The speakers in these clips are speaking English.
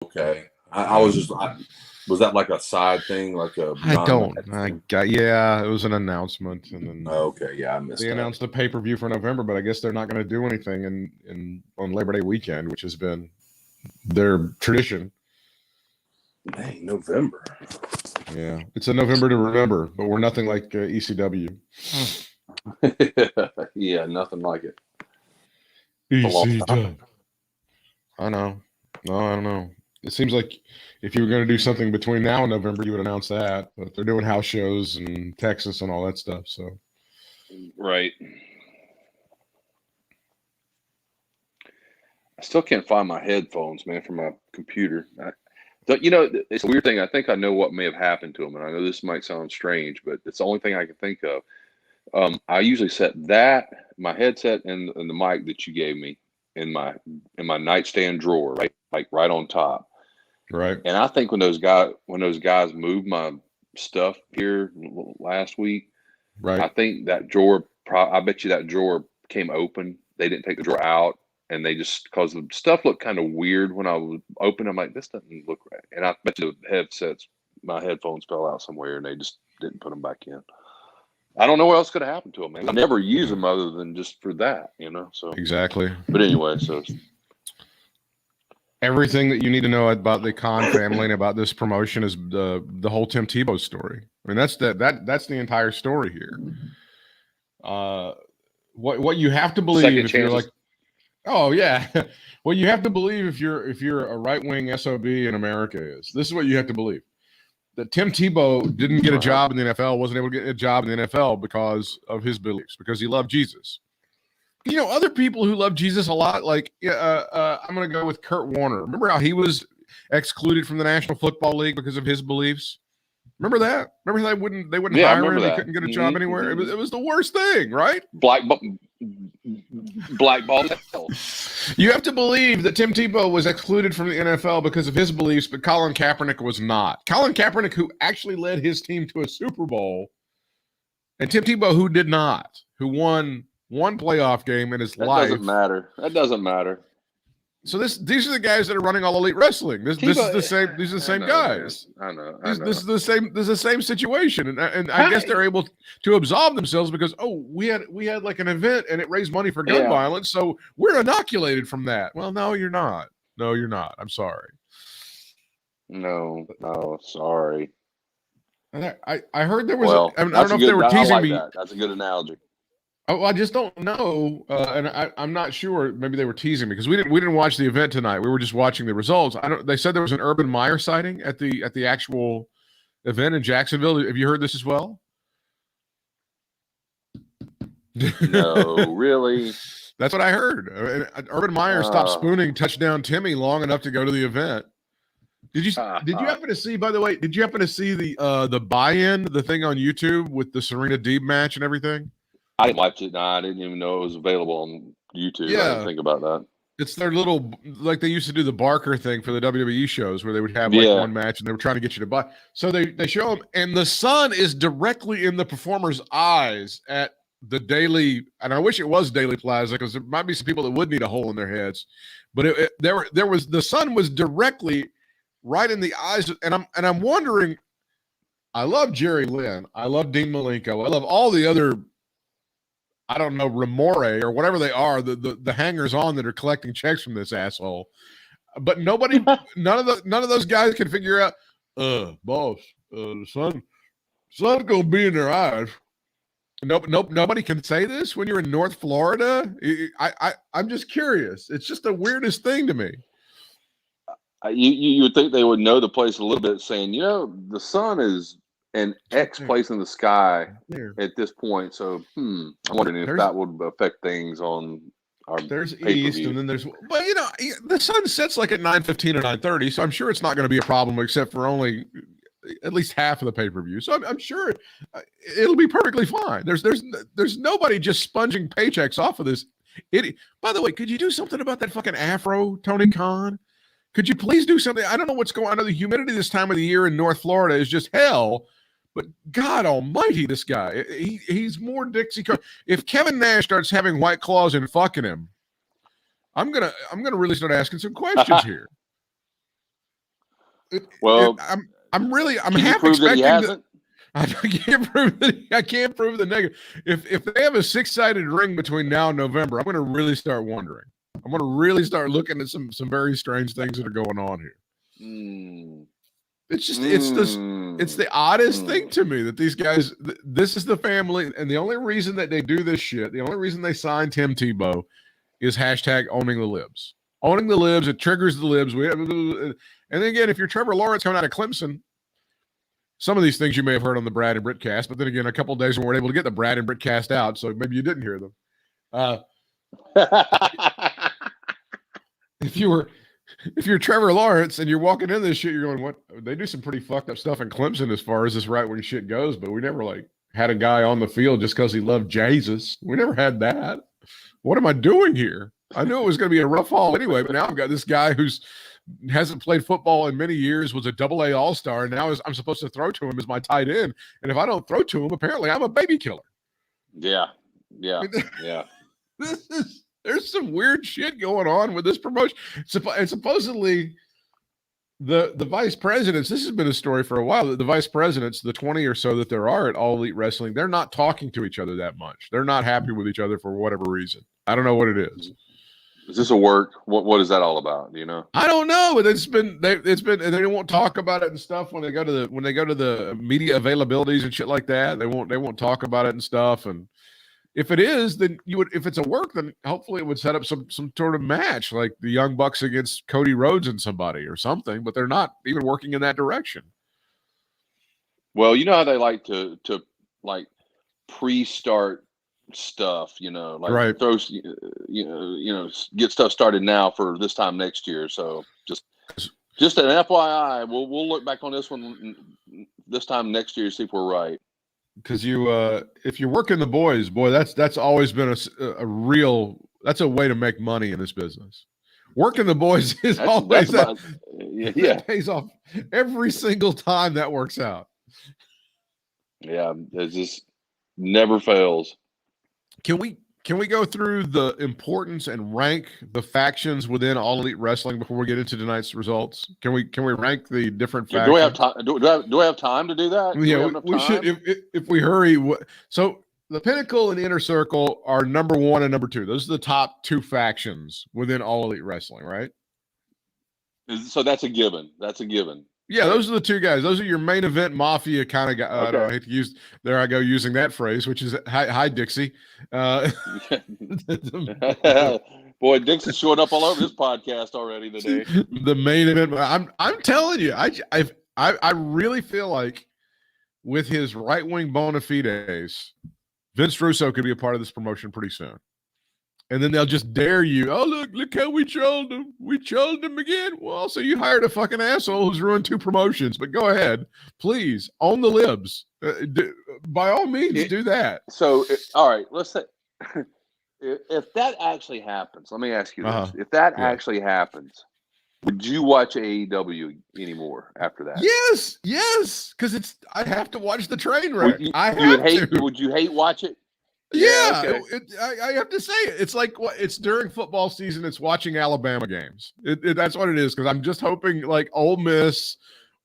Okay. I was just, was that like a side thing, like a yeah, it was an announcement, and then okay, yeah, I missed they that. announced the pay-per-view for November, but I guess they're not going to do anything on Labor Day weekend, which has been their tradition. Dang, November. Yeah, it's a November to remember, but we're nothing like ECW. Yeah, nothing like it. ECW. I know. No, I don't know. It seems like if you were going to do something between now and November, you would announce that. But they're doing house shows in Texas and all that stuff. So, right. I still can't find my headphones, man, from my computer. It's a weird thing. I think I know what may have happened to them, and I know this might sound strange, but it's the only thing I can think of. I usually set my headset, and the mic that you gave me in my nightstand drawer, right, like right on top. Right. And I think when those guys moved my stuff here last week, right, I think that drawer. I bet you that drawer came open. They didn't take the drawer out. And they just, because the stuff looked kind of weird when I was open, I'm like, this doesn't look right. And I bet you my headphones fell out somewhere, and they just didn't put them back in. I don't know what else could have happened to them, man. I never use them other than just for that, So exactly. But anyway, so everything that you need to know about the Khan family and about this promotion is the whole Tim Tebow story. I mean, that's the entire story here. What you have to believe if you're like. Oh yeah, well you have to believe if you're a right-wing SOB in America this is what you have to believe, that Tim Tebow didn't get a job in the NFL, wasn't able to get a job in the NFL because of his beliefs, because he loved Jesus. Other people who love Jesus a lot, like I'm going to go with Kurt Warner. Remember how he was excluded from the National Football League because of his beliefs? Remember that? Remember how they wouldn't hire him? He couldn't get a job anywhere. It was the worst thing, right? Blackball. You have to believe that Tim Tebow was excluded from the NFL because of his beliefs, but Colin Kaepernick was not. Colin Kaepernick, who actually led his team to a Super Bowl, and Tim Tebow, who did not, who won one playoff game in his life. That doesn't matter. So these are the guys that are running All Elite Wrestling. This is the same. These are the same guys. I know. This is the same. This is the same situation, and I guess they're able to absolve themselves because we had like an event and it raised money for gun violence, so we're inoculated from that. Well, no, you're not. No, you're not. I'm sorry. No, sorry. And I heard there was. Well, I don't know if they were teasing me. That's a good analogy. Oh, I just don't know, and I'm not sure. Maybe they were teasing me because we didn't watch the event tonight. We were just watching the results. They said there was an Urban Meyer sighting at the actual event in Jacksonville. Have you heard this as well? No, really. That's what I heard. Urban Meyer stopped spooning Touchdown Timmy long enough to go to the event. Did you happen to see? By the way, did you happen to see the buy-in, the thing on YouTube with the Serena Deeb match and everything? I didn't watch it. No, I didn't even know it was available on YouTube. Yeah. I didn't think about that. It's their little, like they used to do the Barker thing for the WWE shows where they would have one match and they were trying to get you to buy. So they show them, and the sun is directly in the performer's eyes at the Daily, and I wish it was Daily Plaza because there might be some people that would need a hole in their heads. But the sun was directly right in the eyes, and I'm wondering. I love Jerry Lynn. I love Dean Malenko. I love all the other. I don't know, Remore or whatever they are, the hangers on that are collecting checks from this asshole. But none of those guys can figure out, boss, the sun's gonna be in their eyes. Nobody can say this when you're in North Florida. I'm just curious. It's just the weirdest thing to me. You would think they would know the place a little bit, saying, the sun is an X place in the sky at this point. So, I'm wondering if that would affect things on our. There's east, and then there's. But the sun sets like at 9:15 or 9:30, so I'm sure it's not going to be a problem, except for only at least half of the pay-per-view. So I'm sure it'll be perfectly fine. There's nobody just sponging paychecks off of this idiot. By the way, could you do something about that fucking afro, Tony Khan? Could you please do something? I don't know what's going on. I know the humidity this time of the year in North Florida is just hell. But God Almighty, this guy, he's more Dixie. If Kevin Nash starts having White Claws and fucking him, I'm gonna really start asking some questions here. I'm can you half prove that he expecting hasn't? I can't prove the negative. If they have a 6-sided ring between now and November, I'm going to really start wondering. I'm going to really start looking at some very strange things that are going on here. It's just it's the oddest thing to me that these guys. This is the family, and the only reason that they do this shit, the only reason they signed Tim Tebow, is hashtag owning the libs. Owning the libs, it triggers the libs. And then again, if you're Trevor Lawrence coming out of Clemson. Some of these things you may have heard on the Brad and Britt cast, but then again, a couple of days we weren't able to get the Brad and Britt cast out, so maybe you didn't hear them. If you're Trevor Lawrence and you're walking in this shit, you're going, what? They do some pretty fucked up stuff in Clemson as far as this right wing shit goes, but we never had a guy on the field just because he loved Jesus. We never had that. What am I doing here? I knew it was going to be a rough haul anyway, but now I've got this guy who's hasn't played football in many years, was a AA All-Star, and now I'm supposed to throw to him as my tight end. And if I don't throw to him, apparently I'm a baby killer. Yeah. There's some weird shit going on with this promotion. And supposedly the vice presidents, this has been a story for a while, that the vice presidents, the 20 or so that there are at All Elite Wrestling, they're not talking to each other that much. They're not happy with each other for whatever reason. I don't know what it is. Is this a work? What is that all about? Do you know? I don't know, but it's been, and they won't talk about it and stuff when they go to the media availabilities and shit like that. They won't talk about it and stuff. And if it is, then if it's a work, then hopefully it would set up some sort of match like the Young Bucks against Cody Rhodes and somebody or something. But they're not even working in that direction. Well, you know how they like to like pre-start stuff, like right. throw, get stuff started now for this time next year. So just an FYI, we'll look back on this one this time next year to see if we're right. Because if you're working the boys, boy, that's always been a real, that's a way to make money in this business. Working the boys is always that pays off every single time that works out. Yeah, it just never fails. Can we go through the importance and rank the factions within All Elite Wrestling before we get into tonight's results? Can we rank the different factions? Do we have time? Do I have time to do that? Yeah, we should if we hurry. So the Pinnacle and Inner Circle are number 1 and number 2. Those are the top 2 factions within All Elite Wrestling, right? So that's a given. Yeah, those are the 2 guys. Those are your main event mafia kind of guy. Okay. I hate to use, there I go using that phrase, which is hi Dixie. Boy, Dixie's showing up all over this podcast already today. The main event. I'm telling you, I really feel like with his right wing bona fides, Vince Russo could be a part of this promotion pretty soon. And then they'll just dare you. Oh, look how we trolled him. We trolled him again. Well, so you hired a fucking asshole who's ruined 2 promotions. But go ahead. Please, own the libs. By all means, do that. So, all right, let's say if that actually happens, let me ask you this. If that actually happens, would you watch AEW anymore after that? Yes. Because I have to watch the train wreck. Would you hate watch it? Yeah, okay. I have to say it. It's like it's during football season. It's watching Alabama games. That's what it is. Because I'm just hoping like Ole Miss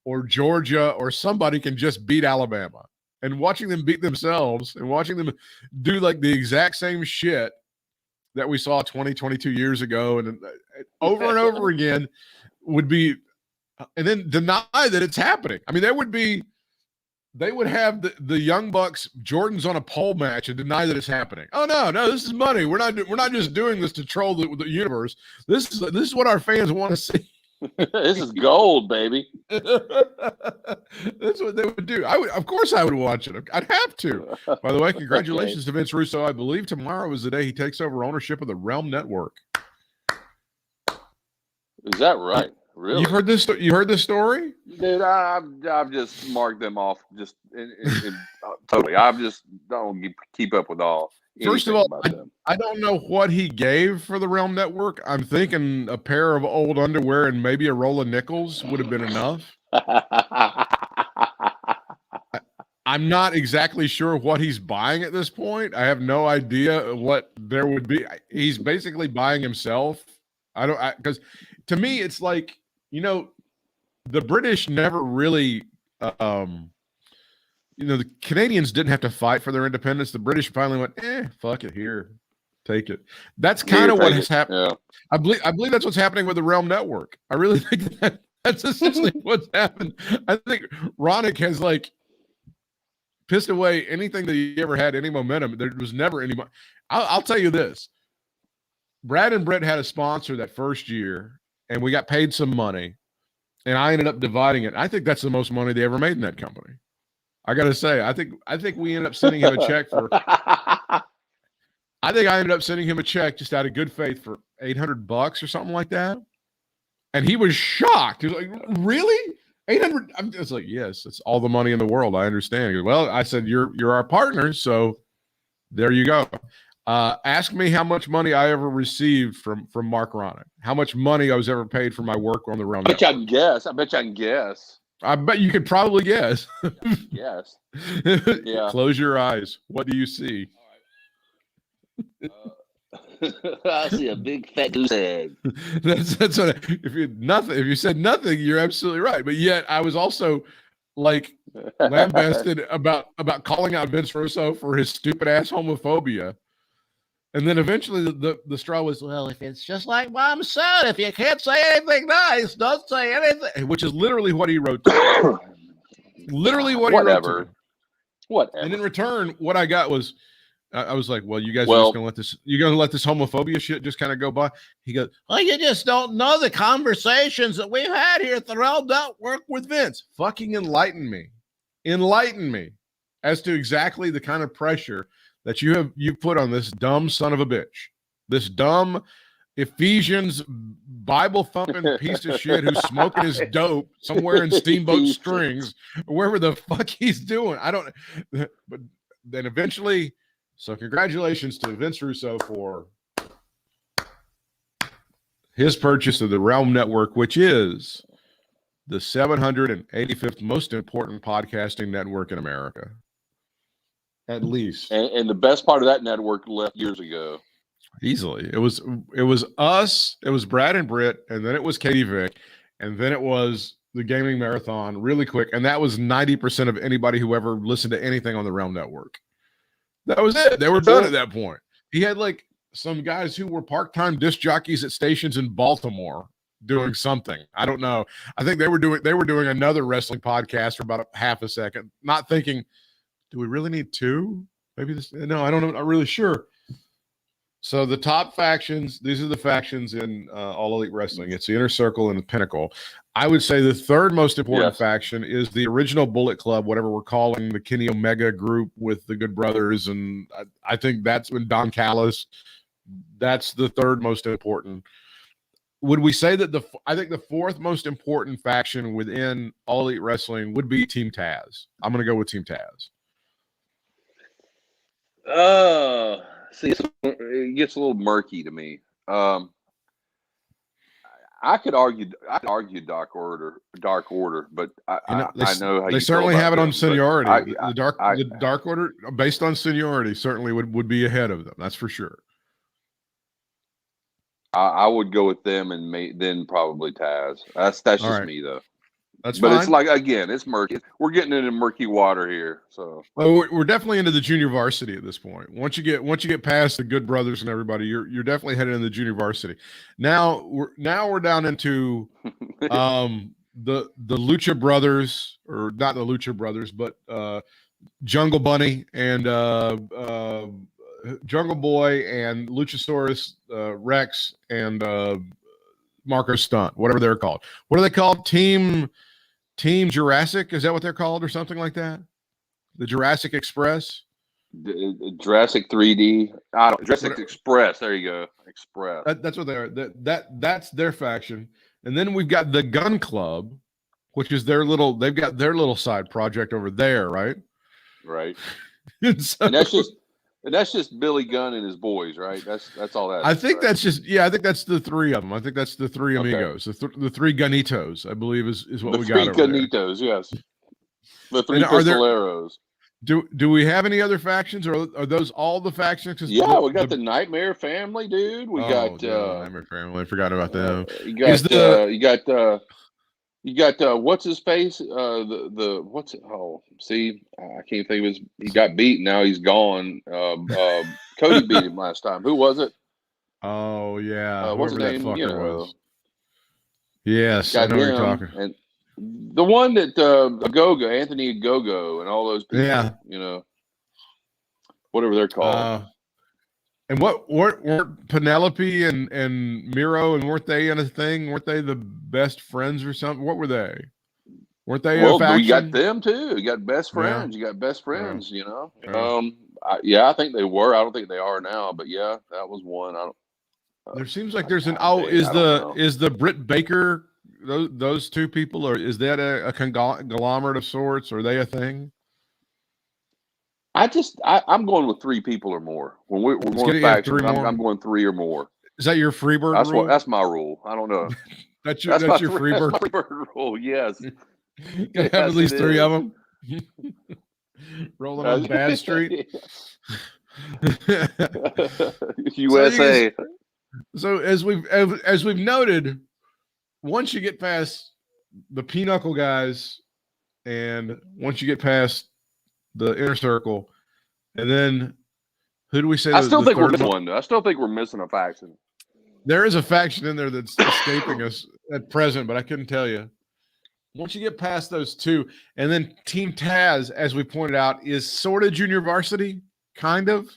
or Georgia or somebody can just beat Alabama, and watching them beat themselves and watching them do like the exact same shit that we saw 22 years ago and over and over again would be, and then deny that it's happening. I mean, they would have the Young Bucks Jordans on a pole match and deny that it's happening. Oh no, this is money. We're not just doing this to troll the universe. This is what our fans want to see. This is gold, baby. That's what they would do. Of course I would watch it. I'd have to. By the way, congratulations to Vince Russo. I believe tomorrow is the day he takes over ownership of the Realm Network. Is that right? Really? You heard this? You heard this story, dude? I've just marked them off. Just totally. I just don't keep up with all. First of all, I don't know what he gave for the Realm Network. I'm thinking a pair of old underwear and maybe a roll of nickels would have been enough. I'm not exactly sure what he's buying at this point. I have no idea what there would be. He's basically buying himself. Because to me, it's like, the British never really, the Canadians didn't have to fight for their independence. The British finally went, fuck it, here, take it. That's kind of what has happened. Yeah. I believe that's what's happening with the Realm Network. I really think that's essentially what's happened. I think Ronick has pissed away anything that he ever had any momentum. There was never any. I'll tell you this: Brad and Britt had a sponsor that first year, and we got paid some money, and I ended up dividing it. I think that's the most money they ever made in that company. I got to say, I think we ended up sending him a check for. I think I ended up sending him a check just out of good faith for $800 or something like that, and he was shocked. He was like, "Really? 800?" I'm just like, "Yes, it's all the money in the world. I understand." He goes, "Well," I said, "You're our partner, so there you go." Ask me how much money I ever received from Mark Ronick. How much money I was ever paid for my work on the Realm Network. I bet you I can guess. I bet you could probably guess. Yes. Yeah. Close your eyes. What do you see? I see a big fat goose egg. That's what. If you said nothing, you're absolutely right. But yet, I was also lambasted about calling out Vince Russo for his stupid ass homophobia. And then eventually the straw was, well, if it's just like Mom said, if you can't say anything nice, don't say anything. Which is literally what he wrote to me. Literally what he wrote to me. Whatever. And in return, what I got was, I was like, well, you guys are just gonna let this homophobia shit just kind of go by. He goes, well, you just don't know the conversations that we've had here at the Realm Network with Vince. Fucking enlighten me as to exactly the kind of pressure that you put on this dumb son of a bitch, this dumb Ephesians Bible thumping piece of shit who's smoking his dope somewhere in Steamboat Strings, or wherever the fuck he's doing. I don't. But then eventually. So congratulations to Vince Russo for his purchase of the Realm Network, which is the 785th most important podcasting network in America. At least. And the best part of that network left years ago. Easily. It was us, it was Brad and Britt, and then it was Katie Vick, and then it was the Gaming Marathon really quick. And that was 90% of anybody who ever listened to anything on the Realm Network. That was it. They were done at that point. He had some guys who were part-time disc jockeys at stations in Baltimore doing something. I don't know. I think they were doing another wrestling podcast for about a half a second, not thinking, do we really need two? Maybe this. No, I don't know. I'm not really sure. So the top factions, these are the factions in All Elite Wrestling. It's the Inner Circle and the Pinnacle. I would say the third most important faction is the original Bullet Club, whatever we're calling the Kenny Omega group with the Good Brothers. And I think that's when Don Callis, that's the third most important. Would we say that I think the fourth most important faction within All Elite Wrestling would be Team Taz. I'm going to go with Team Taz. See, it gets a little murky to me. I could argue Dark Order, but I know how they certainly have it on seniority. The Dark Order, based on seniority, certainly would be ahead of them. That's for sure. I would go with them and then probably Taz. That's just right. Me though. That's but fine. It's again, it's murky. We're getting into murky water here. So we're definitely into the junior varsity at this point. Once you get past the Good Brothers and everybody, you're definitely headed into the junior varsity. Now we're down into the Lucha Brothers, or not the Lucha Brothers, but Jungle Bunny and Jungle Boy and Luchasaurus Rex and Marco Stunt, whatever they're called. What are they called? Team Jurassic, is that what they're called, or something like that? The Jurassic Express, Jurassic 3D, Jurassic Express. There you go, Express. That's what they are. That's their faction, and then we've got the Gun Club, which is they've got their little side project over there, right? Right. and that's just Billy Gunn and his boys, right? That's all that. I think that's I think that's the three of them. I think that's the three amigos, the three Ganitos, I believe is what we got over there. The three Ganitos, yes. The three Pistoleros. Do we have any other factions, or are those all the factions? Yeah, we got the Nightmare Family, dude. We got Nightmare Family. I forgot about them. You got You got what's his face? The what's it? Oh, see, I can't think of his. He got beat. Now he's gone. Cody beat him last time. Who was it? Oh yeah, What's whoever his that name? fucker was. Yes, I got know what you're him, talking. and the one that Gogo, Anthony Gogo, and all those people. Yeah. Whatever they're called. And what weren't Penelope and Miro, and weren't they in a thing? Weren't they the best friends or something? What were they? Weren't they a faction? We got them too. You got best friends. Yeah. You got best friends. Yeah. I think they were. I don't think they are now, but yeah, that was one. There seems like there's is the Britt Baker those two people, or is that a conglomerate of sorts? Or are they a thing? I'm going with 3 people or more. When we're going factions, I'm going 3 or more. Is that your Freebird rule? That's my rule. I don't know. that's your Freebird. That's my Freebird rule. Yes. You gotta have at least 3 of them. Rolling on Bad Street. USA. So as we've noted, once you get past the pinochle guys, and once you get past the inner circle, and then who do we say? I still think we're missing one. I still think we're missing a faction. There is a faction in there that's escaping us at present, but I couldn't tell you. Once you get past those 2, and then Team Taz, as we pointed out, is sort of junior varsity, kind of.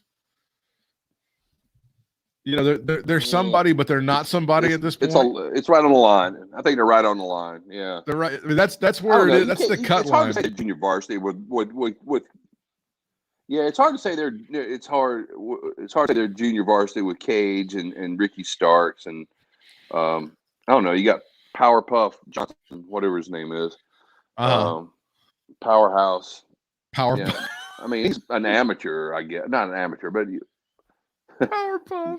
They're somebody, but they're not somebody at this point. It's right on the line. I think they're right on the line. Yeah, they're right. I mean, that's where it is. That's the cut line. It's hard to say junior varsity with. Yeah, it's hard to say they're. It's hard to say they're junior varsity with Cage and Ricky Starks and I don't know. You got Powerpuff Johnson, whatever his name is. Powerhouse. Powerpuff. Yeah. I mean, he's an amateur, I guess. Not an amateur, but Powerpuff.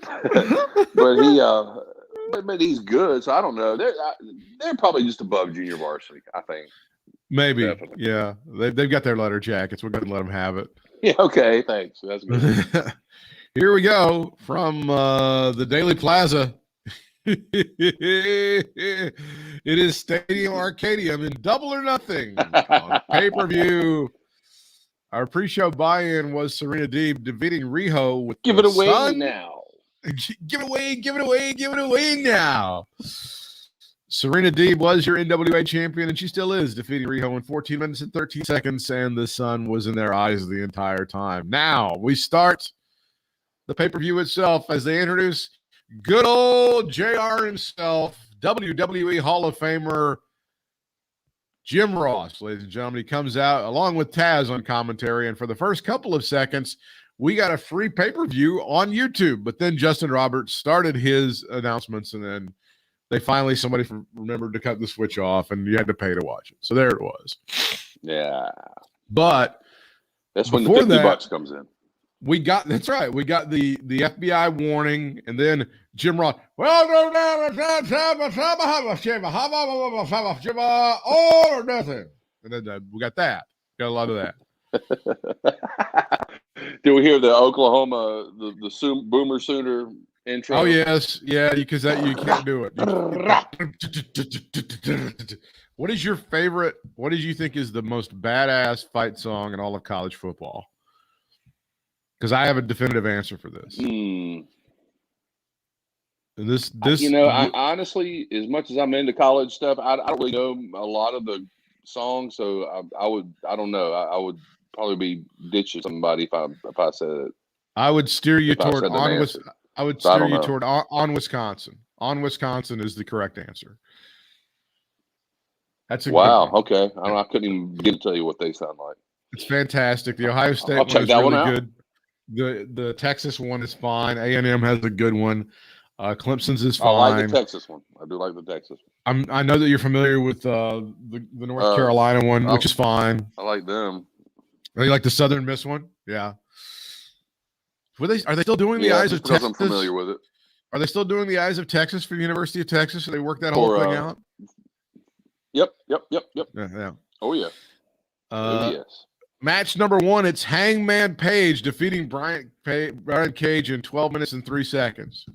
but he's good. So I don't know. They're probably just above junior varsity, I think. Maybe. Definitely. Yeah. They've got their letter jackets. We're going to let them have it. Yeah. Okay. Thanks. That's good. Here we go from the Daily Plaza. It is Stadium Arcadium in Double or Nothing on pay-per-view. Our pre-show buy-in was Serena Deeb defeating Riho with Give it away now. Give it away now. Serena Deeb was your NWA champion, and she still is, defeating Riho in 14 minutes and 13 seconds, and the sun was in their eyes the entire time. Now, we start the pay-per-view itself as they introduce good old JR himself, WWE Hall of Famer Jim Ross, ladies and gentlemen. He comes out along with Taz on commentary, and for the first couple of seconds, we got a free pay-per-view on YouTube. But then Justin Roberts started his announcements, and then somebody remembered to cut the switch off, and you had to pay to watch it. So there it was. Yeah. But that's when the $50 comes in. That's right. We got the FBI warning, and then Jim Ross. All or nothing. And then we got that. Got a lot of that. Did we hear the Oklahoma, the Boomer Sooner intro? Oh yes, yeah. Because you can't do it. What is your favorite? What did you think is the most badass fight song in all of college football? Because I have a definitive answer for this. And this, I honestly, as much as I'm into college stuff, I don't really know a lot of the songs, so I don't know. I would probably be ditching somebody if I said it. I would steer you toward on Wisconsin. On Wisconsin is the correct answer. That's a wow. Okay, I couldn't even begin to tell you what they sound like. It's fantastic. The Ohio State one is really good. The Texas one is fine. A&M has a good one. Clemson's is fine. I like the Texas one. I do like the Texas one. I know that you're familiar with the North Carolina one, which is fine. I like them. Oh, you like the Southern Miss one? Yeah. Are they still doing the Eyes of Texas? I'm familiar with it. Are they still doing the Eyes of Texas for the University of Texas? So they worked that whole thing out? Yep. Yeah. Oh, yeah. Yes. Match number 1, it's Hangman Page defeating Brian Cage in 12 minutes and 3 seconds.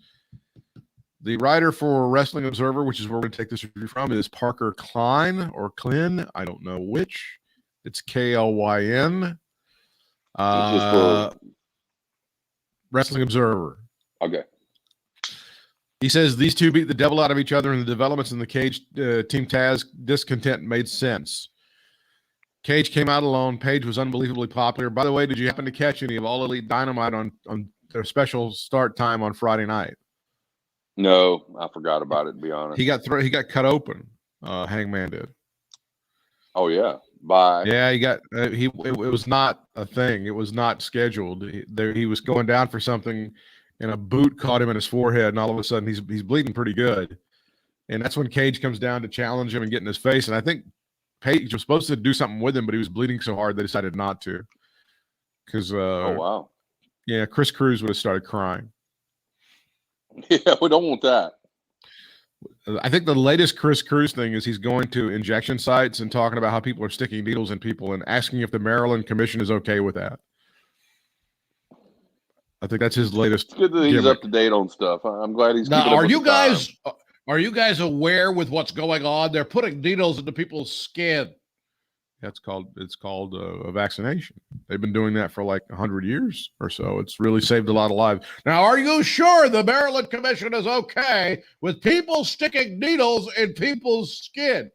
The writer for Wrestling Observer, which is where we're going to take this review from, is Parker Klein or Klin. I don't know which. It's Klyn. This is for Wrestling Observer. Okay. He says these two beat the devil out of each other, and the developments in the Cage Team Taz discontent made sense. Cage came out alone. Page was unbelievably popular. By the way, did you happen to catch any of All Elite Dynamite on their special start time on Friday night? No, I forgot about it, to be honest. He got cut open. Hangman did. Oh, yeah. Bye. Yeah, he got it was not a thing. It was not scheduled. He was going down for something, and a boot caught him in his forehead, and all of a sudden he's bleeding pretty good. And that's when Cage comes down to challenge him and get in his face. And I think Page was supposed to do something with him, but he was bleeding so hard they decided not to. Because oh wow, yeah, Chris Cruz would have started crying. Yeah, we don't want that. I think the latest Chris Cruz thing is he's going to injection sites and talking about how people are sticking needles in people and asking if the Maryland Commission is okay with that. I think that's his latest. It's good that he's up to date on stuff. I'm glad he's. Now, are you guys aware with what's going on? They're putting needles into people's skin. It's called a vaccination. They've been doing that for like 100 years or so. It's really saved a lot of lives. Now, are you sure the Maryland Commission is okay with people sticking needles in people's skin?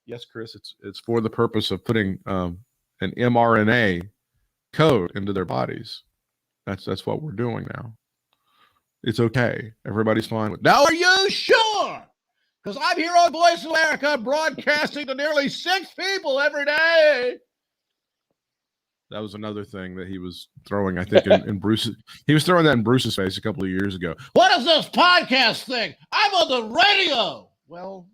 Yes, Chris. It's for the purpose of putting an mRNA code into their bodies. That's what we're doing now. It's okay. Everybody's fine with it. Now, are you sure? Because I'm here on Voice America broadcasting to nearly 6 people every day. That was another thing that he was throwing, I think, in Bruce. He was throwing that in Bruce's face a couple of years ago. What is this podcast thing? I'm on the radio. Well,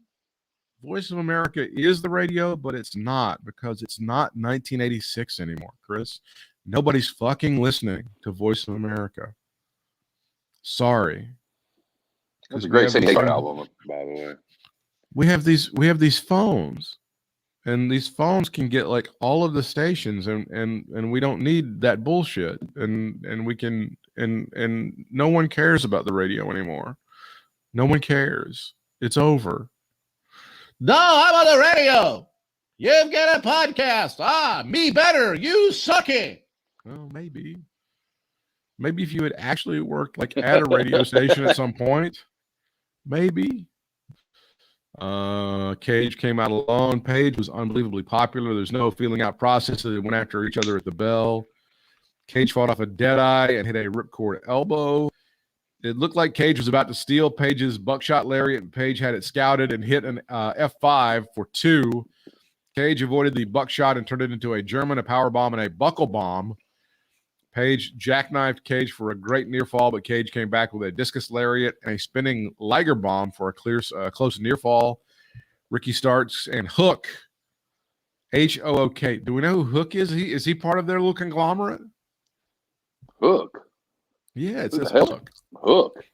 Voice of America is the radio, but it's not, because it's not 1986 anymore, Chris. Nobody's fucking listening to Voice of America. Sorry. It's a great San Diego album, by the way. We have these phones, and these phones can get like all of the stations, and we don't need that bullshit. And we can and no one cares about the radio anymore. No one cares. It's over. No, I'm on the radio. You've got a podcast. Me better. You sucky. Well, maybe if you had actually worked like at a radio station at some point. Maybe. Cage came out alone. Page was unbelievably popular. There's no feeling out process. They went after each other at the bell. Cage fought off a deadeye and hit a ripcord elbow. It looked like Cage was about to steal Page's buckshot lariat, and Page had it scouted and hit an F5 for 2. Cage avoided the buckshot and turned it into a German, a power bomb, and a buckle bomb. Page jackknifed Cage for a great near fall, but Cage came back with a discus lariat and a spinning Liger bomb for a close near fall. Ricky Starks and Hook, H-O-O-K. Do we know who Hook is? Is he part of their little conglomerate? Hook? Yeah, it says Hook. Hook?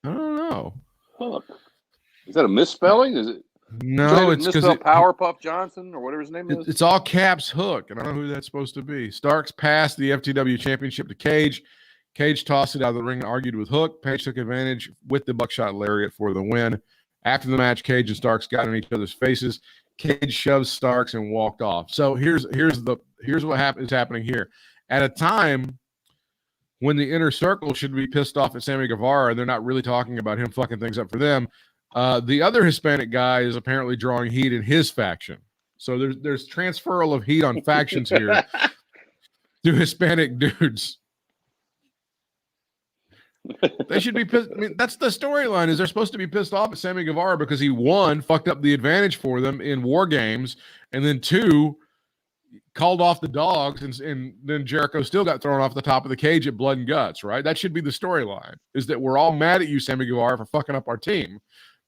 I don't know. Hook. Is that a misspelling? Is it? No, it's because Powerpuff Johnson or whatever his name is. It's all caps Hook, and I don't know who that's supposed to be. Starks passed the FTW championship to Cage. Cage tossed it out of the ring and argued with Hook. Page took advantage with the buckshot lariat for the win. After the match, Cage and Starks got in each other's faces. Cage shoved Starks and walked off. So here's what is happening here. At a time when the inner circle should be pissed off at Sammy Guevara, and they're not really talking about him fucking things up for them. The other Hispanic guy is apparently drawing heat in his faction. So there's transferal of heat on factions here to Hispanic dudes. They should be pissed. I mean, that's the storyline, is they're supposed to be pissed off at Sammy Guevara because he, 1, fucked up the advantage for them in War Games, and then 2, called off the dogs, and then Jericho still got thrown off the top of the cage at Blood and Guts, right? That should be the storyline, is that we're all mad at you, Sammy Guevara, for fucking up our team.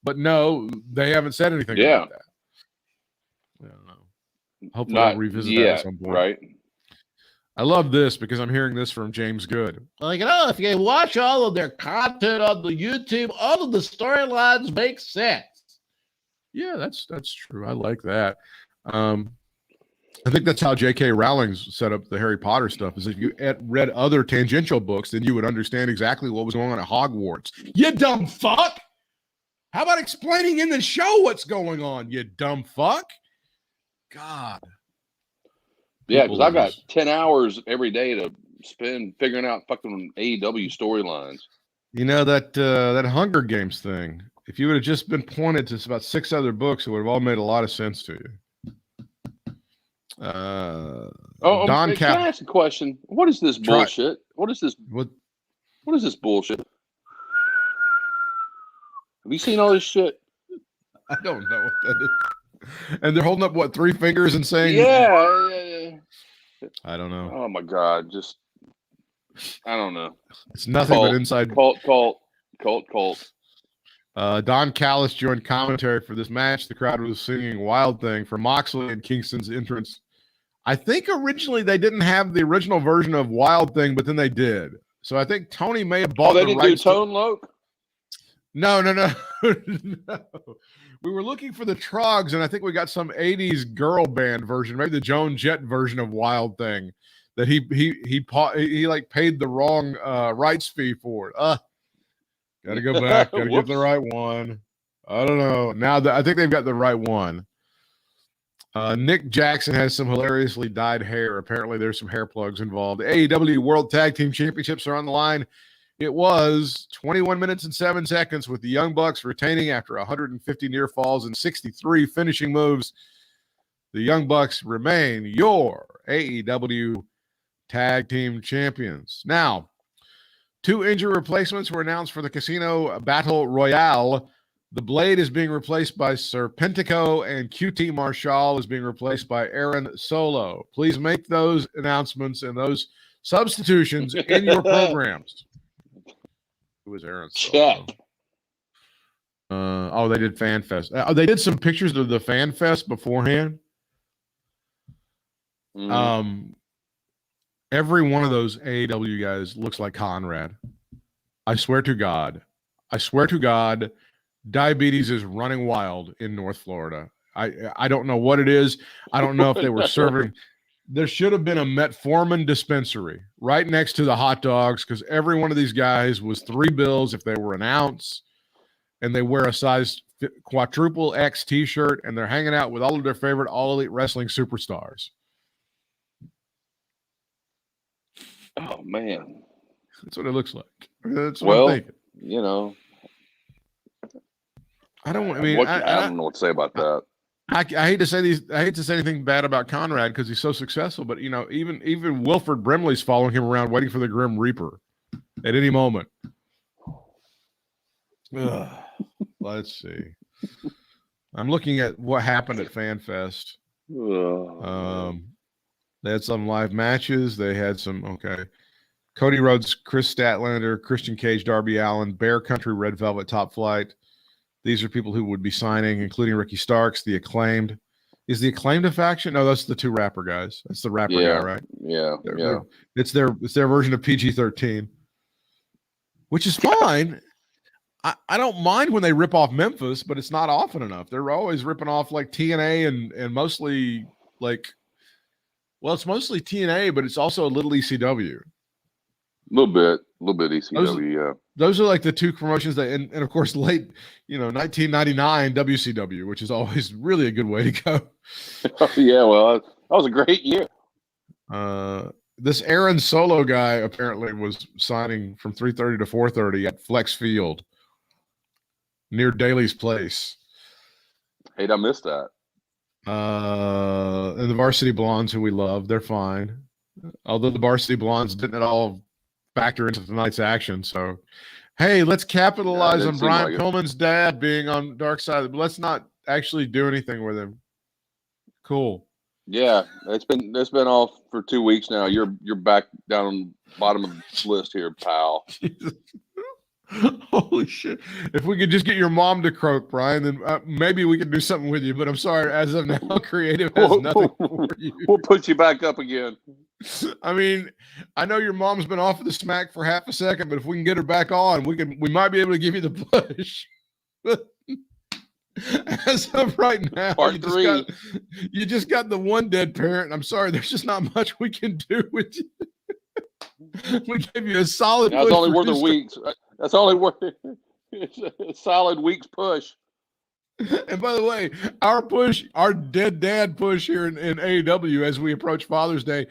But no, they haven't said anything about that. I don't know. Hopefully I'll revisit that at some point. Right. I love this because I'm hearing this from James Good. Like, if you watch all of their content on the YouTube, all of the storylines make sense. Yeah, that's true. I like that. I think that's how J.K. Rowling set up the Harry Potter stuff, is if you read other tangential books, then you would understand exactly what was going on at Hogwarts. You dumb fuck! How about explaining in the show what's going on, you dumb fuck? God. Yeah, because I got 10 hours every day to spend figuring out fucking AEW storylines. You know that Hunger Games thing. If you would have just been pointed to about 6 other books, it would have all made a lot of sense to you. Can I ask a question? What is this bullshit? What is this? What is this bullshit? Have you seen all this shit? I don't know what that is. And they're holding up what 3 fingers and saying, Yeah. I don't know. Oh my God, I don't know. It's nothing but inside cult. Don Callis joined commentary for this match. The crowd was singing Wild Thing for Moxley and Kingston's entrance. I think originally they didn't have the original version of Wild Thing, but then they did. So I think Tony may have bought they didn't do Tone Loc? No. No. We were looking for the Trogs, and I think we got some 80s girl band version, maybe the Joan Jett version of Wild Thing that he like paid the wrong rights fee for it. Gotta go back. Gotta get the right one. I don't know. Now I think they've got the right one. Nick Jackson has some hilariously dyed hair. Apparently, there's some hair plugs involved. AEW World Tag Team Championships are on the line. It was 21 minutes and 7 seconds with the Young Bucks retaining after 150 near falls and 63 finishing moves. The Young Bucks remain your AEW Tag Team Champions. Now, 2 injury replacements were announced for the Casino Battle Royale. The Blade is being replaced by Serpentico, and QT Marshall is being replaced by Aaron Solo. Please make those announcements and those substitutions in your programs. Who was Aaron Solo? Check. They did Fan Fest. They did some pictures of the Fan Fest beforehand. Every one of those AEW guys looks like Conrad. I swear to God, diabetes is running wild in North Florida. I don't know what it is. I don't know if they were serving. There should have been a Metformin dispensary right next to the hot dogs, because every one of these guys was $3 if they were an ounce, and they wear a size quadruple X t-shirt, and they're hanging out with all of their favorite All Elite Wrestling superstars. Oh man, that's what it looks like. That's what I'm thinking. You know, I don't know what to say about that. I hate to say anything bad about Conrad because he's so successful, but even Wilford Brimley's following him around, waiting for the Grim Reaper at any moment. Let's see. I'm looking at what happened at FanFest. They had some live matches. They had some Cody Rhodes, Chris Statlander, Christian Cage, Darby Allin, Bear Country, Red Velvet, Top Flight. These are people who would be signing, including Ricky Starks, the Acclaimed. Is the Acclaimed a faction? No, that's the 2 rapper guys. That's the rapper guy, right? Yeah. It's their version of PG-13, which is fine. I don't mind when they rip off Memphis, but it's not often enough. They're always ripping off like TNA and mostly it's mostly TNA, but it's also a little ECW. A little bit ECW, Those are like the 2 promotions that, and of course, late, 1999 WCW, which is always really a good way to go. Yeah, well, that was a great year. This Aaron Solo guy apparently was signing from 3:30 to 4:30 at Flex Field near Daly's Place. Hey, I missed that. And the Varsity Blondes, who we love, they're fine. Although the Varsity Blondes didn't at all factor into tonight's action. So, hey, let's capitalize on Brian Pillman's dad being on Dark Side. But let's not actually do anything with him. Cool. Yeah, it's been off for 2 weeks now. You're back down on the bottom of the list here, pal. Holy shit. If we could just get your mom to croak, Brian, then maybe we could do something with you. But I'm sorry, as of now, Creative has nothing for you. We'll put you back up again. I mean, I know your mom's been off of the smack for half a second, but if we can get her back on, we might be able to give you the push. As of right now, you just got the one dead parent. I'm sorry, there's just not much we can do with you. We gave you a solid. That's only worth a week. That's only worth. It's a solid week's push. And by the way, our dead dad push here in AEW as we approach Father's Day,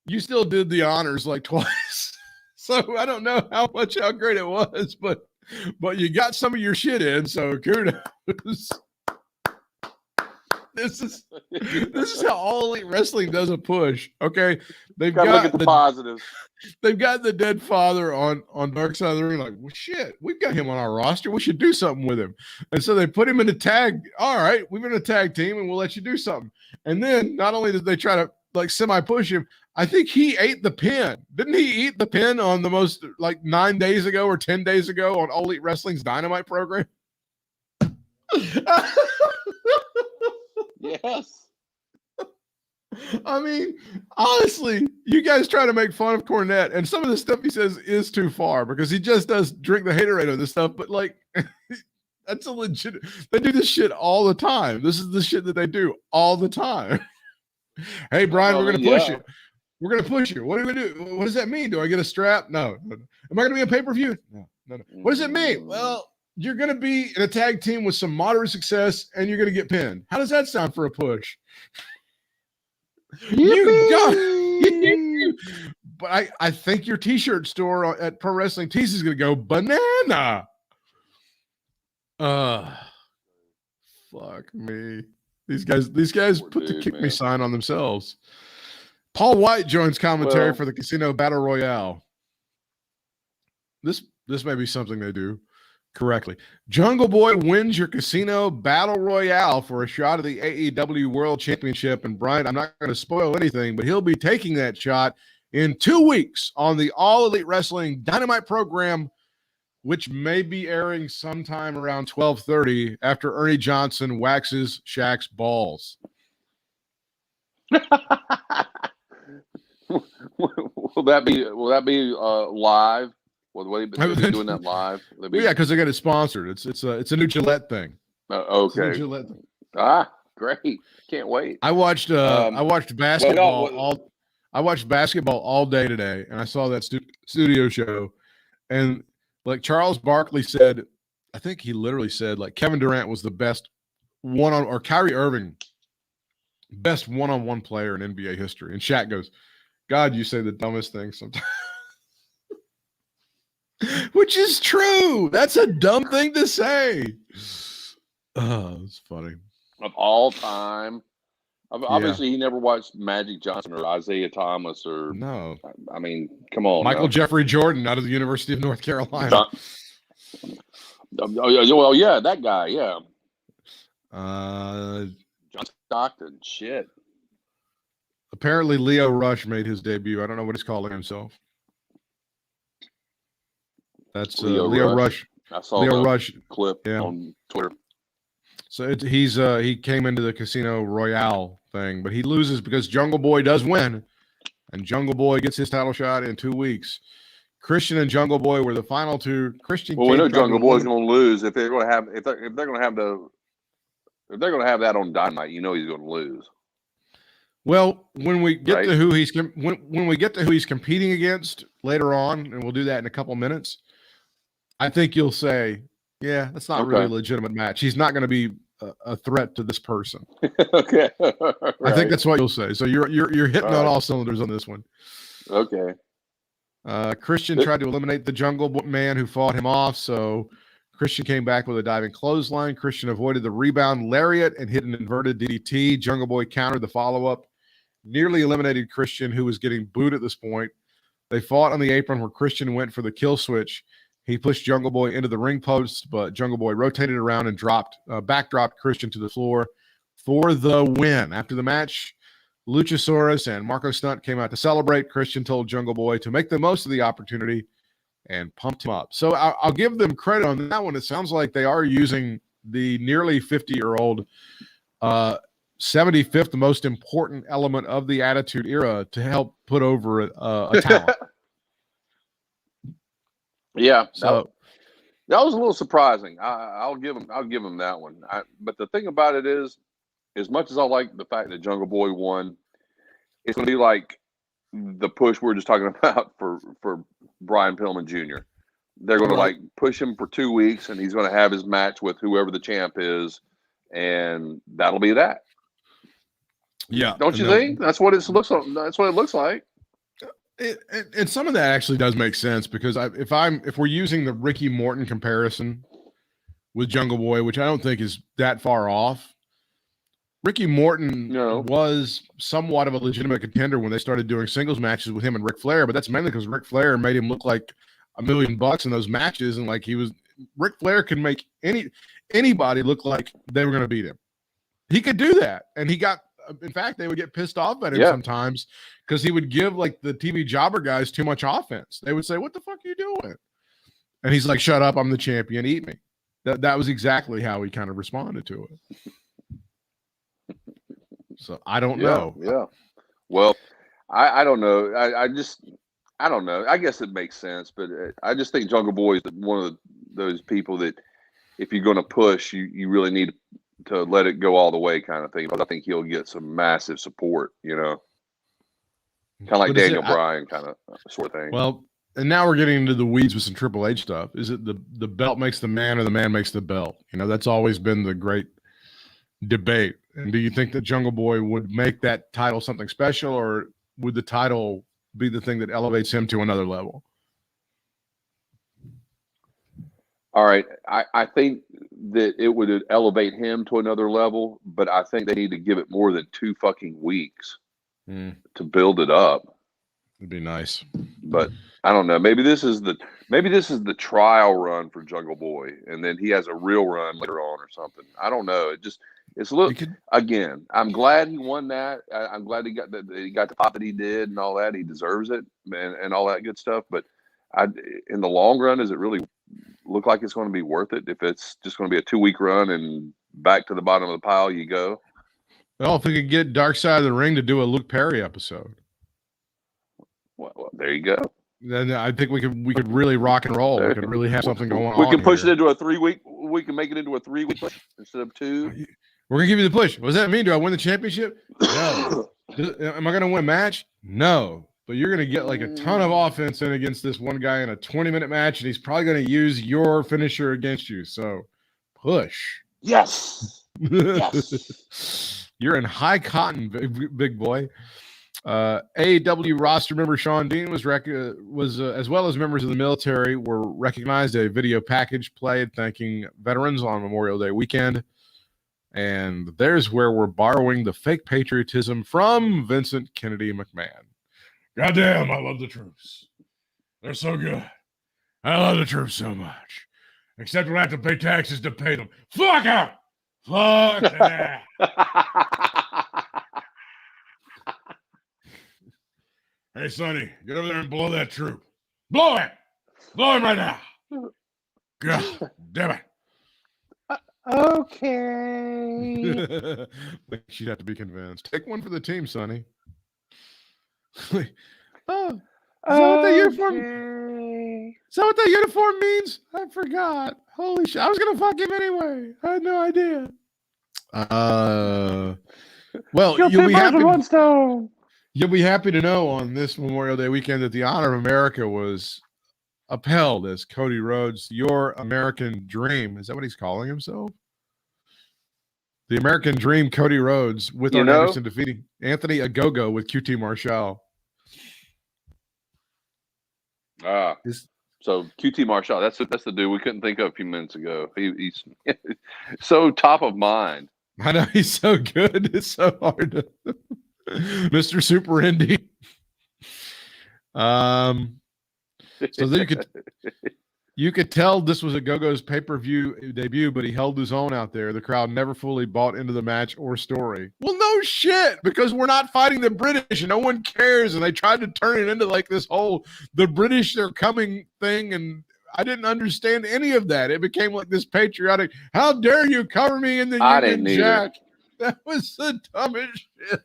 you still did the honors like twice. So I don't know how great it was, but you got some of your shit in, so kudos. This is how All Elite Wrestling does a push. Okay, they've got look at the positives. They've got the dead father on Dark Side of the Ring. Like, well, shit, we've got him on our roster. We should do something with him. And so they put him in a tag. All right, we've been a tag team, and we'll let you do something. And then not only did they try to like semi-push him, I think he ate the pin. Didn't he eat the pin on the most like 9 days ago or 10 days ago on All Elite Wrestling's Dynamite program? Yes. I mean, honestly, you guys try to make fun of Cornette, and some of the stuff he says is too far because he just does drink the haterade of this stuff. But like, that's a legit. They do this shit all the time. This is the shit that they do all the time. Hey, Brian, we're gonna push it. We're gonna push you. What do we do? What does that mean? Do I get a strap? No. Am I gonna be a pay-per-view? No. What does it mean? Well, you're going to be in a tag team with some moderate success, and you're going to get pinned. How does that sound for a push? But I think your T-shirt store at Pro Wrestling Tees is going to go banana. Fuck me. These guys put the kick me sign on themselves. Paul White joins commentary for the Casino Battle Royale. This may be something they do correctly. Jungle Boy wins your Casino Battle Royale for a shot of the AEW World Championship. And Brian, I'm not going to spoil anything, but he'll be taking that shot in 2 weeks on the All Elite Wrestling Dynamite program, which may be airing sometime around 12:30 after Ernie Johnson waxes Shaq's balls. Will that be live? Will they be doing that live? Well, yeah, because they got it sponsored. It's a new Gillette thing. Okay. Gillette thing. Great! Can't wait. I watched basketball I watched basketball all day today, and I saw that studio show, and like Charles Barkley said, I think he literally said like Kevin Durant was the best or Kyrie Irving, best one-on-one player in NBA history, and Shaq goes, "God, you say the dumbest things sometimes." Which is true. That's a dumb thing to say. Oh, it's funny. Of all time. Obviously, he never watched Magic Johnson or Isaiah Thomas or... No. I mean, come on. Michael Jeffrey Jordan out of the University of North Carolina. Well, yeah, that guy, yeah. John Stockton, shit. Apparently, Leo Rush made his debut. I don't know what he's calling himself. That's Leo Rush. I saw Leo the Rush clip on Twitter. So he came into the Casino Royale thing, but he loses because Jungle Boy does win, and Jungle Boy gets his title shot in 2 weeks. Christian and Jungle Boy were the final two. Christian. Well, we know Jungle Boy's going to lose if they're going to have if they're going to have that on Dynamite. You know he's going to lose. Well, when we get to who he's when we get to who he's competing against later on, and we'll do that in a couple minutes. I think you'll say, yeah, that's not really a legitimate match. He's not going to be a threat to this person. Okay. Right. I think that's what you'll say. So you're hitting on all cylinders on this one. Okay. Christian tried to eliminate the Jungle Man who fought him off. So Christian came back with a diving clothesline. Christian avoided the rebound lariat and hit an inverted DDT. Jungle Boy countered the follow-up, nearly eliminated Christian, who was getting booed at this point. They fought on the apron where Christian went for the kill switch. He pushed Jungle Boy into the ring post, but Jungle Boy rotated around and backdropped Christian to the floor for the win. After the match, Luchasaurus and Marco Stunt came out to celebrate. Christian told Jungle Boy to make the most of the opportunity and pumped him up. So I'll give them credit on that one. It sounds like they are using the nearly 50-year-old 75th most important element of the Attitude Era to help put over a talent. Yeah, so that was a little surprising. I'll give him that one. But the thing about it is, as much as I like the fact that Jungle Boy won, it's going to be like the push we were just talking about for Brian Pillman Jr. they're going to like push him for 2 weeks, and he's going to have his match with whoever the champ is, and that'll be that. Yeah, don't you think? That's what it looks like. That's what it looks like. And some of that actually does make sense because if we're using the Ricky Morton comparison with Jungle Boy, which I don't think is that far off, Ricky Morton was somewhat of a legitimate contender when they started doing singles matches with him and Ric Flair, but that's mainly because Ric Flair made him look like $1 million in those matches, and like Ric Flair could make anybody look like they were going to beat him. He could do that, and in fact, they would get pissed off at him sometimes because he would give like the TV jobber guys too much offense. They would say, "What the fuck are you doing?" And he's like, "Shut up! I'm the champion. Eat me." That was exactly how he kind of responded to it. So I don't know. Yeah. Well, I don't know. I don't know. I guess it makes sense, but I just think Jungle Boy is one of those people that if you're going to push, you really need to let it go all the way kind of thing, because I think he'll get some massive support, kind of like Daniel Bryan kind of sort of thing. Well, and now we're getting into the weeds with some Triple H stuff. Is it the belt makes the man or the man makes the belt? That's always been the great debate. And do you think that Jungle Boy would make that title something special, or would the title be the thing that elevates him to another level? All right. I think that it would elevate him to another level, but I think they need to give it more than 2 fucking weeks to build it up. It'd be nice. But I don't know. Maybe this is the trial run for Jungle Boy, and then he has a real run later on or something. I don't know. Again, I'm glad he won that. I'm glad he got the pop that he did and all that. He deserves it and all that good stuff. But in the long run, does it really look like it's going to be worth it if it's just going to be a 2-week run and back to the bottom of the pile you go? Well, if we could get Dark Side of the Ring to do a Luke Perry episode. Well, there you go. Then I think we could really rock and roll. We could really have something going on. We can push it into a 3-week. We can make it into a 3-week push instead of 2. We're gonna give you the push. What does that mean? Do I win the championship? No. Am I gonna win a match? No. But you're gonna get like a ton of offense in against this one guy in a 20-minute match, and he's probably gonna use your finisher against you. So push. Yes. Yes. You're in high cotton, big boy. AEW roster member Sean Dean was as well as members of the military were recognized. A video package played thanking veterans on Memorial Day weekend. And there's where we're borrowing the fake patriotism from Vincent Kennedy McMahon. Goddamn, I love the troops. They're so good. I love the troops so much. Except we'll have to pay taxes to pay them. Fuck them! Fuck that! Hey, Sonny, get over there and blow that troop. Blow it! Blow him right now! God damn it. Okay. She'd have to be convinced. Take one for the team, Sonny. Is that what the uniform? Is that what that uniform means? I forgot. Holy shit! I was gonna fuck him anyway. I had no idea. Well, you'll be happy. You'll be happy to know on this Memorial Day weekend that the Honor of America was upheld as Cody Rhodes, your American Dream. Is that what he's calling himself? The American Dream, Cody Rhodes, with Arn Anderson defeating Anthony Ogogo with QT Marshall. So QT Marshall, that's the dude we couldn't think of a few minutes ago. He's so top of mind. I know, he's so good. It's so hard to Mr. Super Indie. So then you could tell this was a Go-Go's pay-per-view debut, but he held his own out there. The crowd never fully bought into the match or story. Well, no shit, because we're not fighting the British and no one cares. And they tried to turn it into like this whole the British they're coming thing, and I didn't understand any of that. It became like this patriotic, how dare you cover me in the Union Jack? That was the dumbest shit.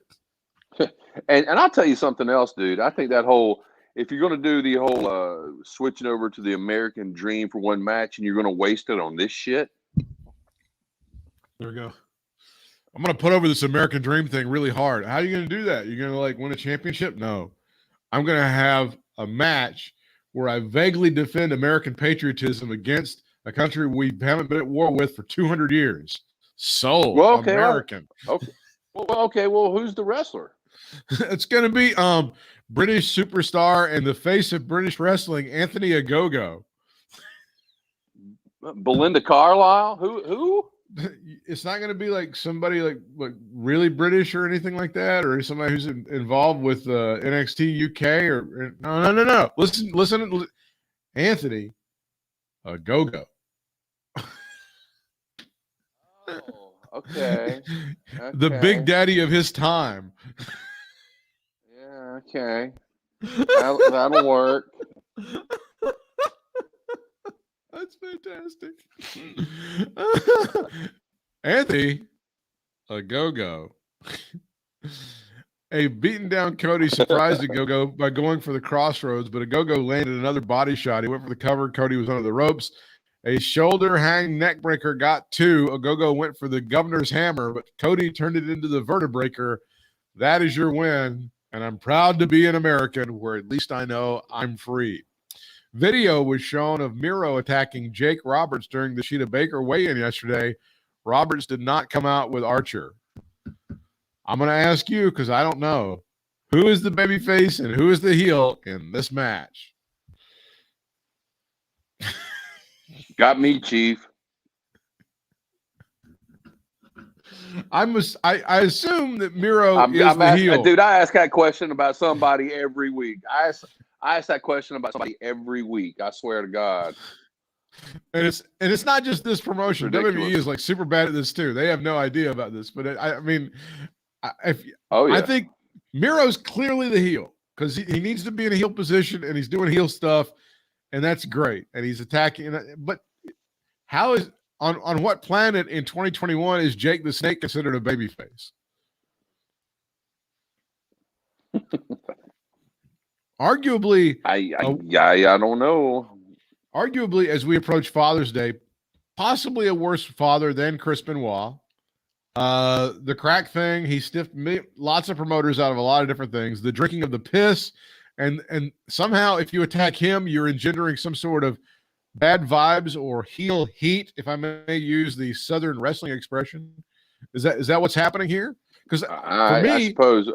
And I'll tell you something else, dude. I think that whole, if you're going to do the whole switching over to the American Dream for one match and you're going to waste it on this shit. There we go. I'm going to put over this American Dream thing really hard. How are you going to do that? You're going to like win a championship? No. I'm going to have a match where I vaguely defend American patriotism against a country we haven't been at war with for 200 years. So Well, okay, American. Okay. Well, who's the wrestler? It's going to be British superstar and the face of British wrestling, Anthony Ogogo. Belinda Carlisle? Who? It's not going to be like somebody like really British or anything like that, or somebody who's involved with NXT UK or no. Listen, Anthony Ogogo. Oh, okay. The big daddy of his time. Yeah, okay. That'll work. That's fantastic. Anthony Ogogo. A beaten down Cody surprised Ogogo by going for the crossroads, but Ogogo landed another body shot. He went for the cover. Cody was under the ropes. A shoulder hang neck breaker got 2. Ogogo went for the governor's hammer, but Cody turned it into the vertebreaker. That is your win, and I'm proud to be an American where at least I know I'm free. Video was shown of Miro attacking Jake Roberts during the Sheeta Baker weigh-in yesterday. Roberts did not come out with Archer. I'm going to ask you because I don't know. Who is the babyface and who is the heel in this match? Got me, Chief. I assume that Miro is the heel. Dude, I ask that question about somebody every week. I ask that question about somebody every week. I swear to God. And it's not just this promotion. WWE is like super bad at this too. They have no idea about this. But I think Miro's clearly the heel because he needs to be in a heel position and he's doing heel stuff, and that's great. And he's attacking. But how is on what planet in 2021 is Jake the Snake considered a babyface? Arguably, I don't know. Arguably, as we approach Father's Day, possibly a worse father than Chris Benoit. The crack thing, he stiffed lots of promoters out of a lot of different things. The drinking of the piss, and somehow if you attack him, you're engendering some sort of bad vibes or heel heat, if I may use the Southern wrestling expression. Is that what's happening here? Because for me, I suppose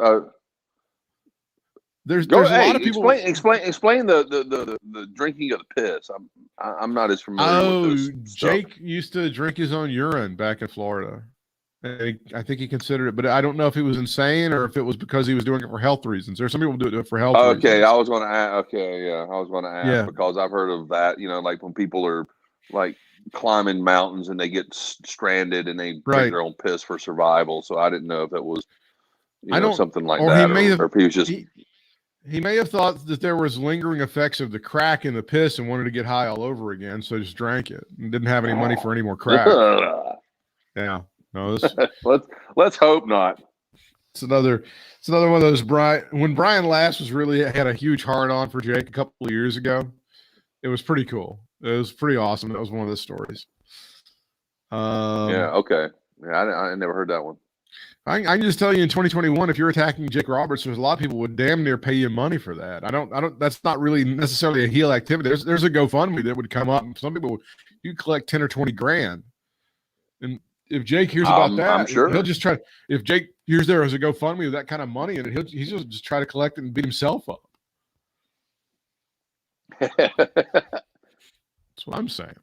there's a lot of people. Explain the drinking of the piss. I'm not as familiar with this Jake stuff. used to drink his own urine back in Florida. I think he considered it, but I don't know if he was insane or if it was because he was doing it for health reasons. There's some people do it for health reasons. I was going to ask. I was going to ask because I've heard of that. Like when people are like climbing mountains and they get stranded and they drink their own piss for survival. So I didn't know if it was something like that, or if he was just. He may have thought that there was lingering effects of the crack in the piss and wanted to get high all over again, so just drank it and didn't have any money for any more crack. Yeah. No, let's hope not. It's another one of those when Brian Last had a huge hard on for Jake a couple of years ago. It was pretty cool. It was pretty awesome. That was one of the stories. Okay. Yeah, I never heard that one. I can just tell you in 2021, if you're attacking Jake Roberts, there's a lot of people would damn near pay you money for that. I don't. That's not really necessarily a heel activity. There's a GoFundMe that would come up. And some people you collect 10 or 20 grand, and if Jake hears about that, I'm sure he'll just try. If Jake hears there is a GoFundMe with that kind of money in it, he's just try to collect it and beat himself up. That's what I'm saying.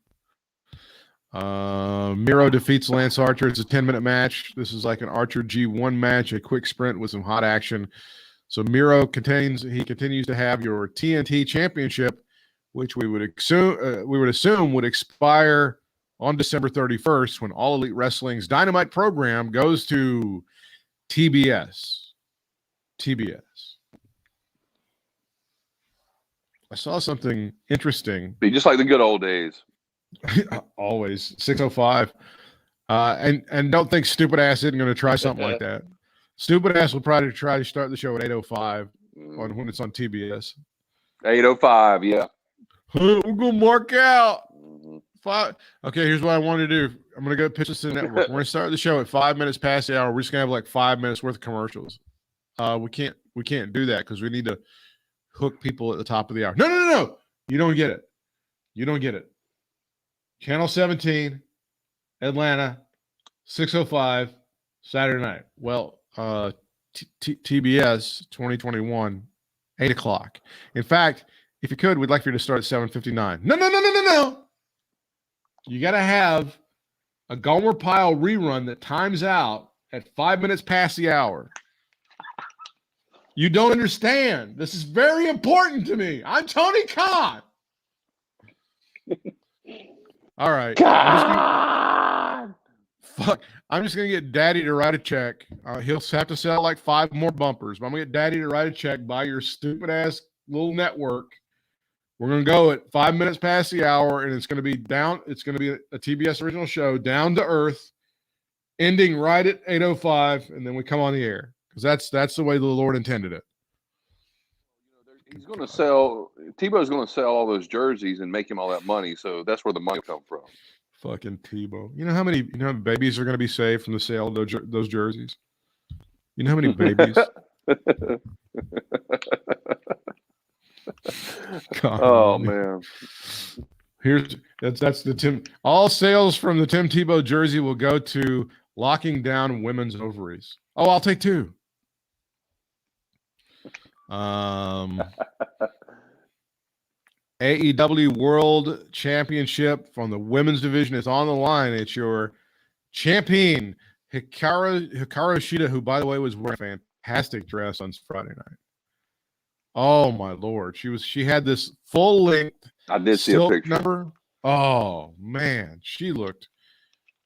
Miro defeats Lance Archer. It's a 10-minute match. This is like an Archer G1 match, a quick sprint with some hot action. So Miro continues to have your TNT championship, which we would assume would expire on December 31st when All Elite Wrestling's Dynamite program goes to TBS. I saw something interesting. Be just like the good old days. Always 6:05. And don't think stupid ass isn't going to try something like that. Stupid ass will probably try to start the show at 8:05 when it's on TBS. 8:05, yeah. We're gonna mark out 5. Okay, here's what I want to do. I'm gonna go pitch this to the network. We're gonna start the show at 5 minutes past the hour. We're just gonna have like 5 minutes worth of commercials. We can't do that because we need to hook people at the top of the hour. No. You don't get it. You don't get it. Channel 17, Atlanta, 6:05, Saturday night. Well, TBS 2021, 8 o'clock. In fact, if you could, we'd like for you to start at 7:59. No. You got to have a Gomer Pyle rerun that times out at 5 minutes past the hour. You don't understand. This is very important to me. I'm Tony Khan. All right. I'm just going to get Daddy to write a check. He'll have to sell like 5 more bumpers, but I'm going to get Daddy to write a check, buy your stupid ass little network. We're going to go at 5 minutes past the hour, and it's going to be down. It's going to be a TBS original show, down to earth, ending right at 8:05, and then we come on the air because that's the way the Lord intended it. He's going to sell. Tebow's going to sell all those jerseys and make him all that money. So that's where the money will come from. Fucking Tebow. You know how many babies are going to be saved from the sale of those jerseys? You know how many babies? God, oh man. That's the Tim. All sales from the Tim Tebow jersey will go to locking down women's ovaries. Oh, I'll take 2. AEW World Championship from the women's division is on the line. It's your champion, Hikaru Shida, who, by the way, was wearing a fantastic dress on Friday night. Oh my Lord. She had this full length. I did see a picture. Number. Oh man, she looked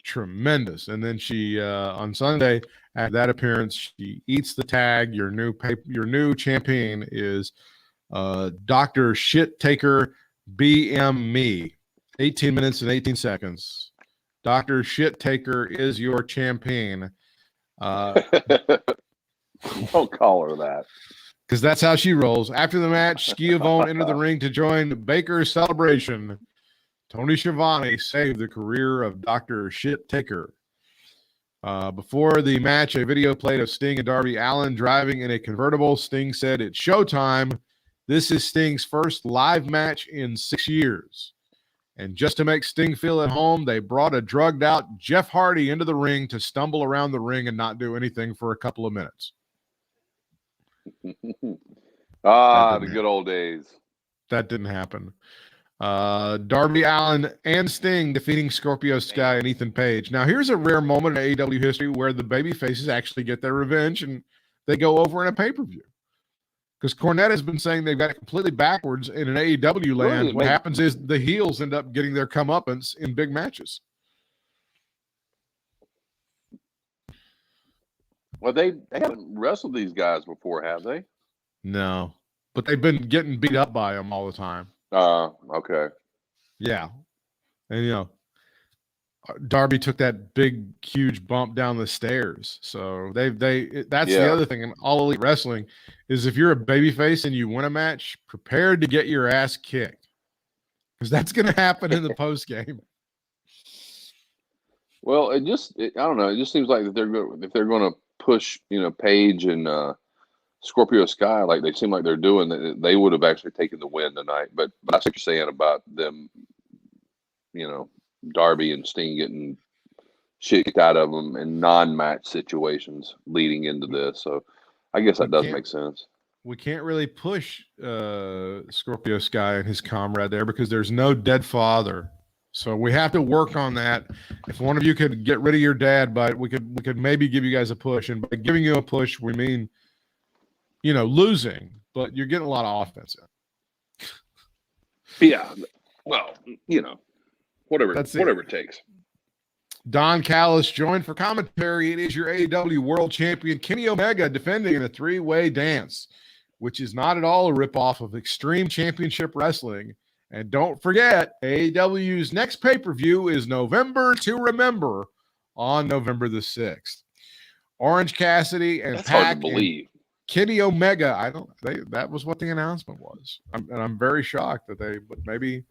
tremendous. And then she on Sunday at that appearance, she eats the tag. Your new champion is Dr. Shit Taker BM Me. 18 minutes and 18 seconds. Dr. Shit Taker is your champion. Don't call her that. Because that's how she rolls. After the match, Schiavone entered the ring to join Baker's celebration. Tony Schiavone saved the career of Dr. Shit Taker. Before the match, a video played of Sting and Darby Allin driving in a convertible. Sting said, "It's showtime. This is Sting's first live match in 6 years." And just to make Sting feel at home, they brought a drugged-out Jeff Hardy into the ring to stumble around the ring and not do anything for a couple of minutes. The good old days. That didn't happen. Darby Allin and Sting defeating Scorpio Sky and Ethan Page. Now, here's a rare moment in AEW history where the baby faces actually get their revenge and they go over in a pay-per-view. Because Cornette has been saying they've got it completely backwards in an AEW land. Really? What happens is the heels end up getting their comeuppance in big matches. Well, they haven't wrestled these guys before, have they? No, but they've been getting beat up by them all the time. Okay. Yeah. And, Darby took that big, huge bump down the stairs. So that's the other thing in All Elite Wrestling is if you're a babyface and you win a match, prepared to get your ass kicked because that's going to happen in the post game. Well, I don't know. It just seems like that if they're going to push, Paige and Scorpio Sky like they seem like they're doing, that they would have actually taken the win tonight. But I see what you're saying about them, Darby and Sting getting shit kicked out of them in non-match situations leading into this. So I guess that does make sense. We can't really push Scorpio Sky and his comrade there because there's no dead father. So we have to work on that. If one of you could get rid of your dad, but we could maybe give you guys a push. And by giving you a push, we mean, losing, but you're getting a lot of offense in. Yeah. Well, whatever it takes. Don Callis joined for commentary. It is your AEW World Champion Kenny Omega defending in a 3-way dance, which is not at all a ripoff of Extreme Championship Wrestling. And don't forget, AEW's next pay-per-view is November to Remember on November the 6th. Orange Cassidy and That's Pac hard to believe. Kenny Omega. That was what the announcement was. I'm very shocked that but maybe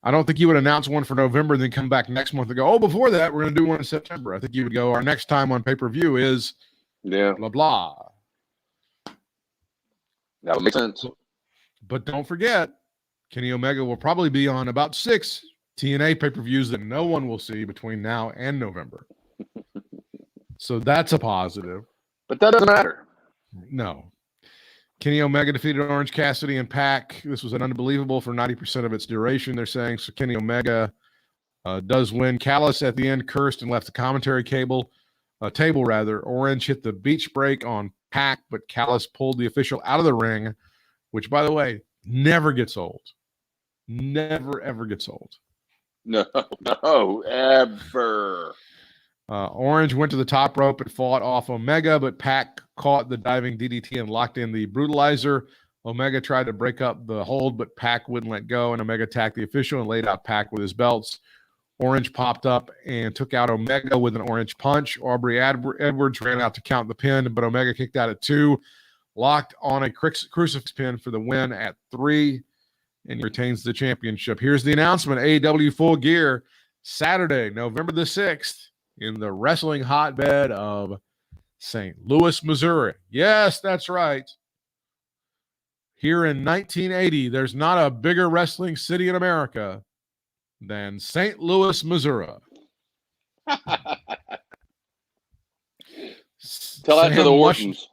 I don't think you would announce one for November and then come back next month and go, before that, we're going to do one in September. I think you would go, our next time on pay-per-view is blah, blah. That would make sense. But don't forget, Kenny Omega will probably be on about 6 TNA pay-per-views that no one will see between now and November. So that's a positive. But that doesn't matter. No. Kenny Omega defeated Orange Cassidy and Pac. This was an unbelievable for 90% of its duration, they're saying. So Kenny Omega does win. Callis at the end cursed and left the commentary table. Orange hit the beach break on Pac, but Callis pulled the official out of the ring, which, by the way, never gets old. Never, ever gets old. No, ever. Orange went to the top rope and fought off Omega, but Pac caught the diving DDT and locked in the brutalizer. Omega tried to break up the hold, but Pac wouldn't let go, and Omega attacked the official and laid out Pac with his belts. Orange popped up and took out Omega with an orange punch. Aubrey Edwards ran out to count the pin, but Omega kicked out at 2, locked on a crucifix pin for the win at 3, and retains the championship. Here's the announcement. AEW Full Gear, Saturday, November the 6th, in the wrestling hotbed of St. Louis, Missouri. Yes, that's right. Here in 1980, there's not a bigger wrestling city in America than St. Louis, Missouri. Tell that to the Whartons.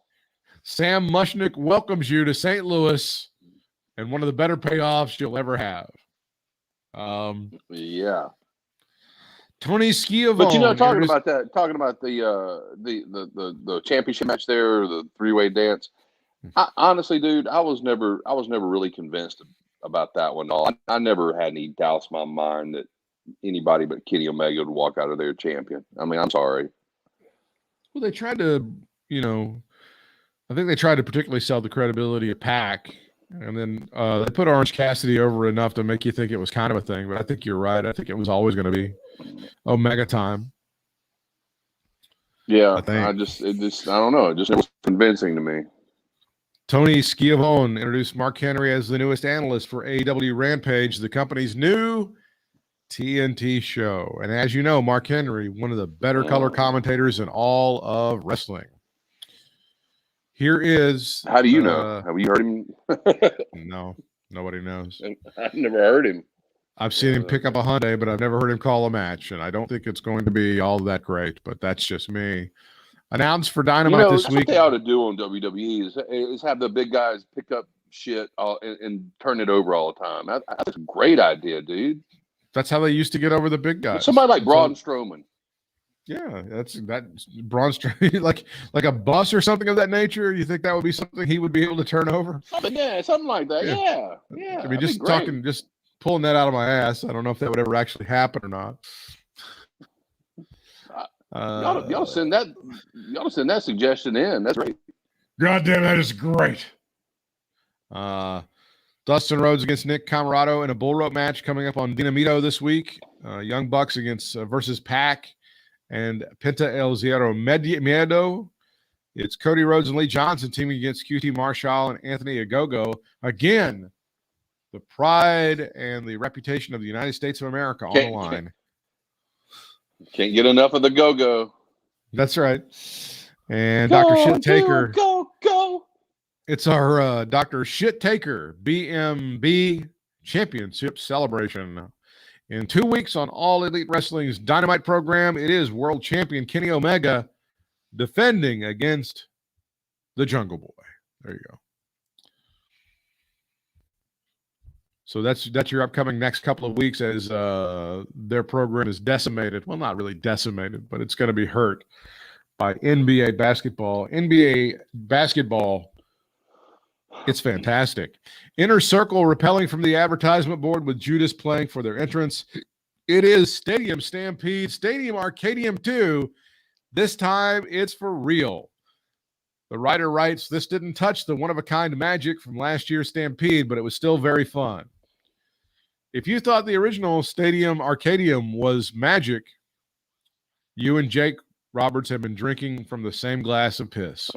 Sam Mushnick welcomes you to St. Louis, and one of the better payoffs you'll ever have. Yeah. Tony Schiavone. But talking about the championship match there, the 3-way dance. Honestly, dude, I was never really convinced about that one. I never had any doubts in my mind that anybody but Kenny Omega would walk out of there champion. I mean, I'm sorry. Well, they tried to, I think they tried to particularly sell the credibility of Pac, and then they put Orange Cassidy over enough to make you think it was kind of a thing. But I think you're right. I think it was always going to be Omega time. Yeah, I don't know. It just was convincing to me. Tony Schiavone introduced Mark Henry as the newest analyst for AEW Rampage, the company's new TNT show. And as you know, Mark Henry, one of the better color commentators in all of wrestling. Here is... How do you know? Have you heard him? No, nobody knows. I've never heard him. I've seen him pick up a Hyundai, but I've never heard him call a match, and I don't think it's going to be all that great, but that's just me. Announced for Dynamite this week. What they ought to do on WWE is have the big guys pick up shit and turn it over all the time. That's a great idea, dude. That's how they used to get over the big guys. Somebody like Braun Strowman. Yeah, that's Braun Strowman, like a bus or something of that nature. You think that would be something he would be able to turn over? Something like that. Yeah. I mean, just pulling that out of my ass. I don't know if that would ever actually happen or not. Y'all send that suggestion in. That's great. God damn, that is great. Dustin Rhodes against Nick Camarado in a bull rope match coming up on Dinamito this week. Young Bucks versus Pac and Penta El Zero Miedo. It's Cody Rhodes and Lee Johnson teaming against QT Marshall and Anthony Ogogo. Again, the pride and the reputation of the United States of America on the line. Can't get enough of the go-go. That's right. And Dr. Shit Taker. Go. It's our Dr. Shit Taker BMB Championship celebration. In 2 weeks on All Elite Wrestling's Dynamite program, it is world champion Kenny Omega defending against the Jungle Boy. There you go. So that's your upcoming next couple of weeks as their program is decimated. Well, not really decimated, but it's going to be hurt by NBA basketball. NBA basketball, it's fantastic. Inner Circle repelling from the advertisement board with Judas playing for their entrance. It is Stadium Stampede, Stadium Arcadium 2. This time it's for real. The writer writes, this didn't touch the one-of-a-kind magic from last year's Stampede, but it was still very fun. If you thought the original Stadium Arcadium was magic, you and Jake Roberts have been drinking from the same glass of piss.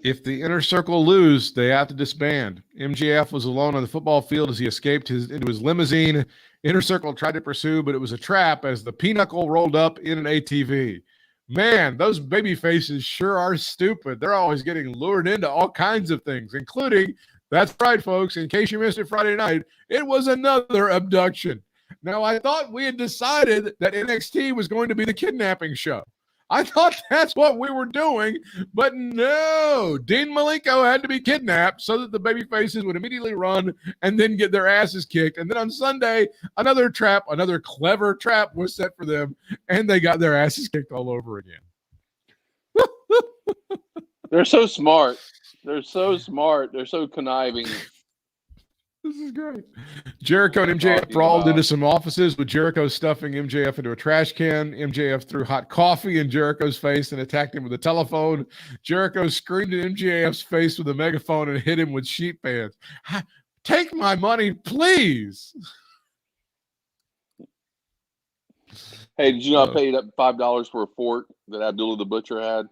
If the Inner Circle lose, they have to disband. MJF was alone on the football field as he escaped into his limousine. Inner Circle tried to pursue, but it was a trap as the Pinnacle rolled up in an ATV. Man, those baby faces sure are stupid. They're always getting lured into all kinds of things, including, that's right, folks, in case you missed it Friday night, it was another abduction. Now, I thought we had decided that NXT was going to be the kidnapping show. I thought that's what we were doing, but no. Dean Malenko had to be kidnapped so that the baby faces would immediately run and then get their asses kicked. And then on Sunday, another clever trap was set for them, and they got their asses kicked all over again. They're so smart. They're so smart. They're so conniving. This is great. Jericho and MJF brawled into some offices with Jericho stuffing MJF into a trash can. MJF threw hot coffee in Jericho's face and attacked him with a telephone. Jericho screamed in MJF's face with a megaphone and hit him with sheet pans. Take my money, please. Hey, did you know I paid up $5 for a fork that Abdullah the Butcher had?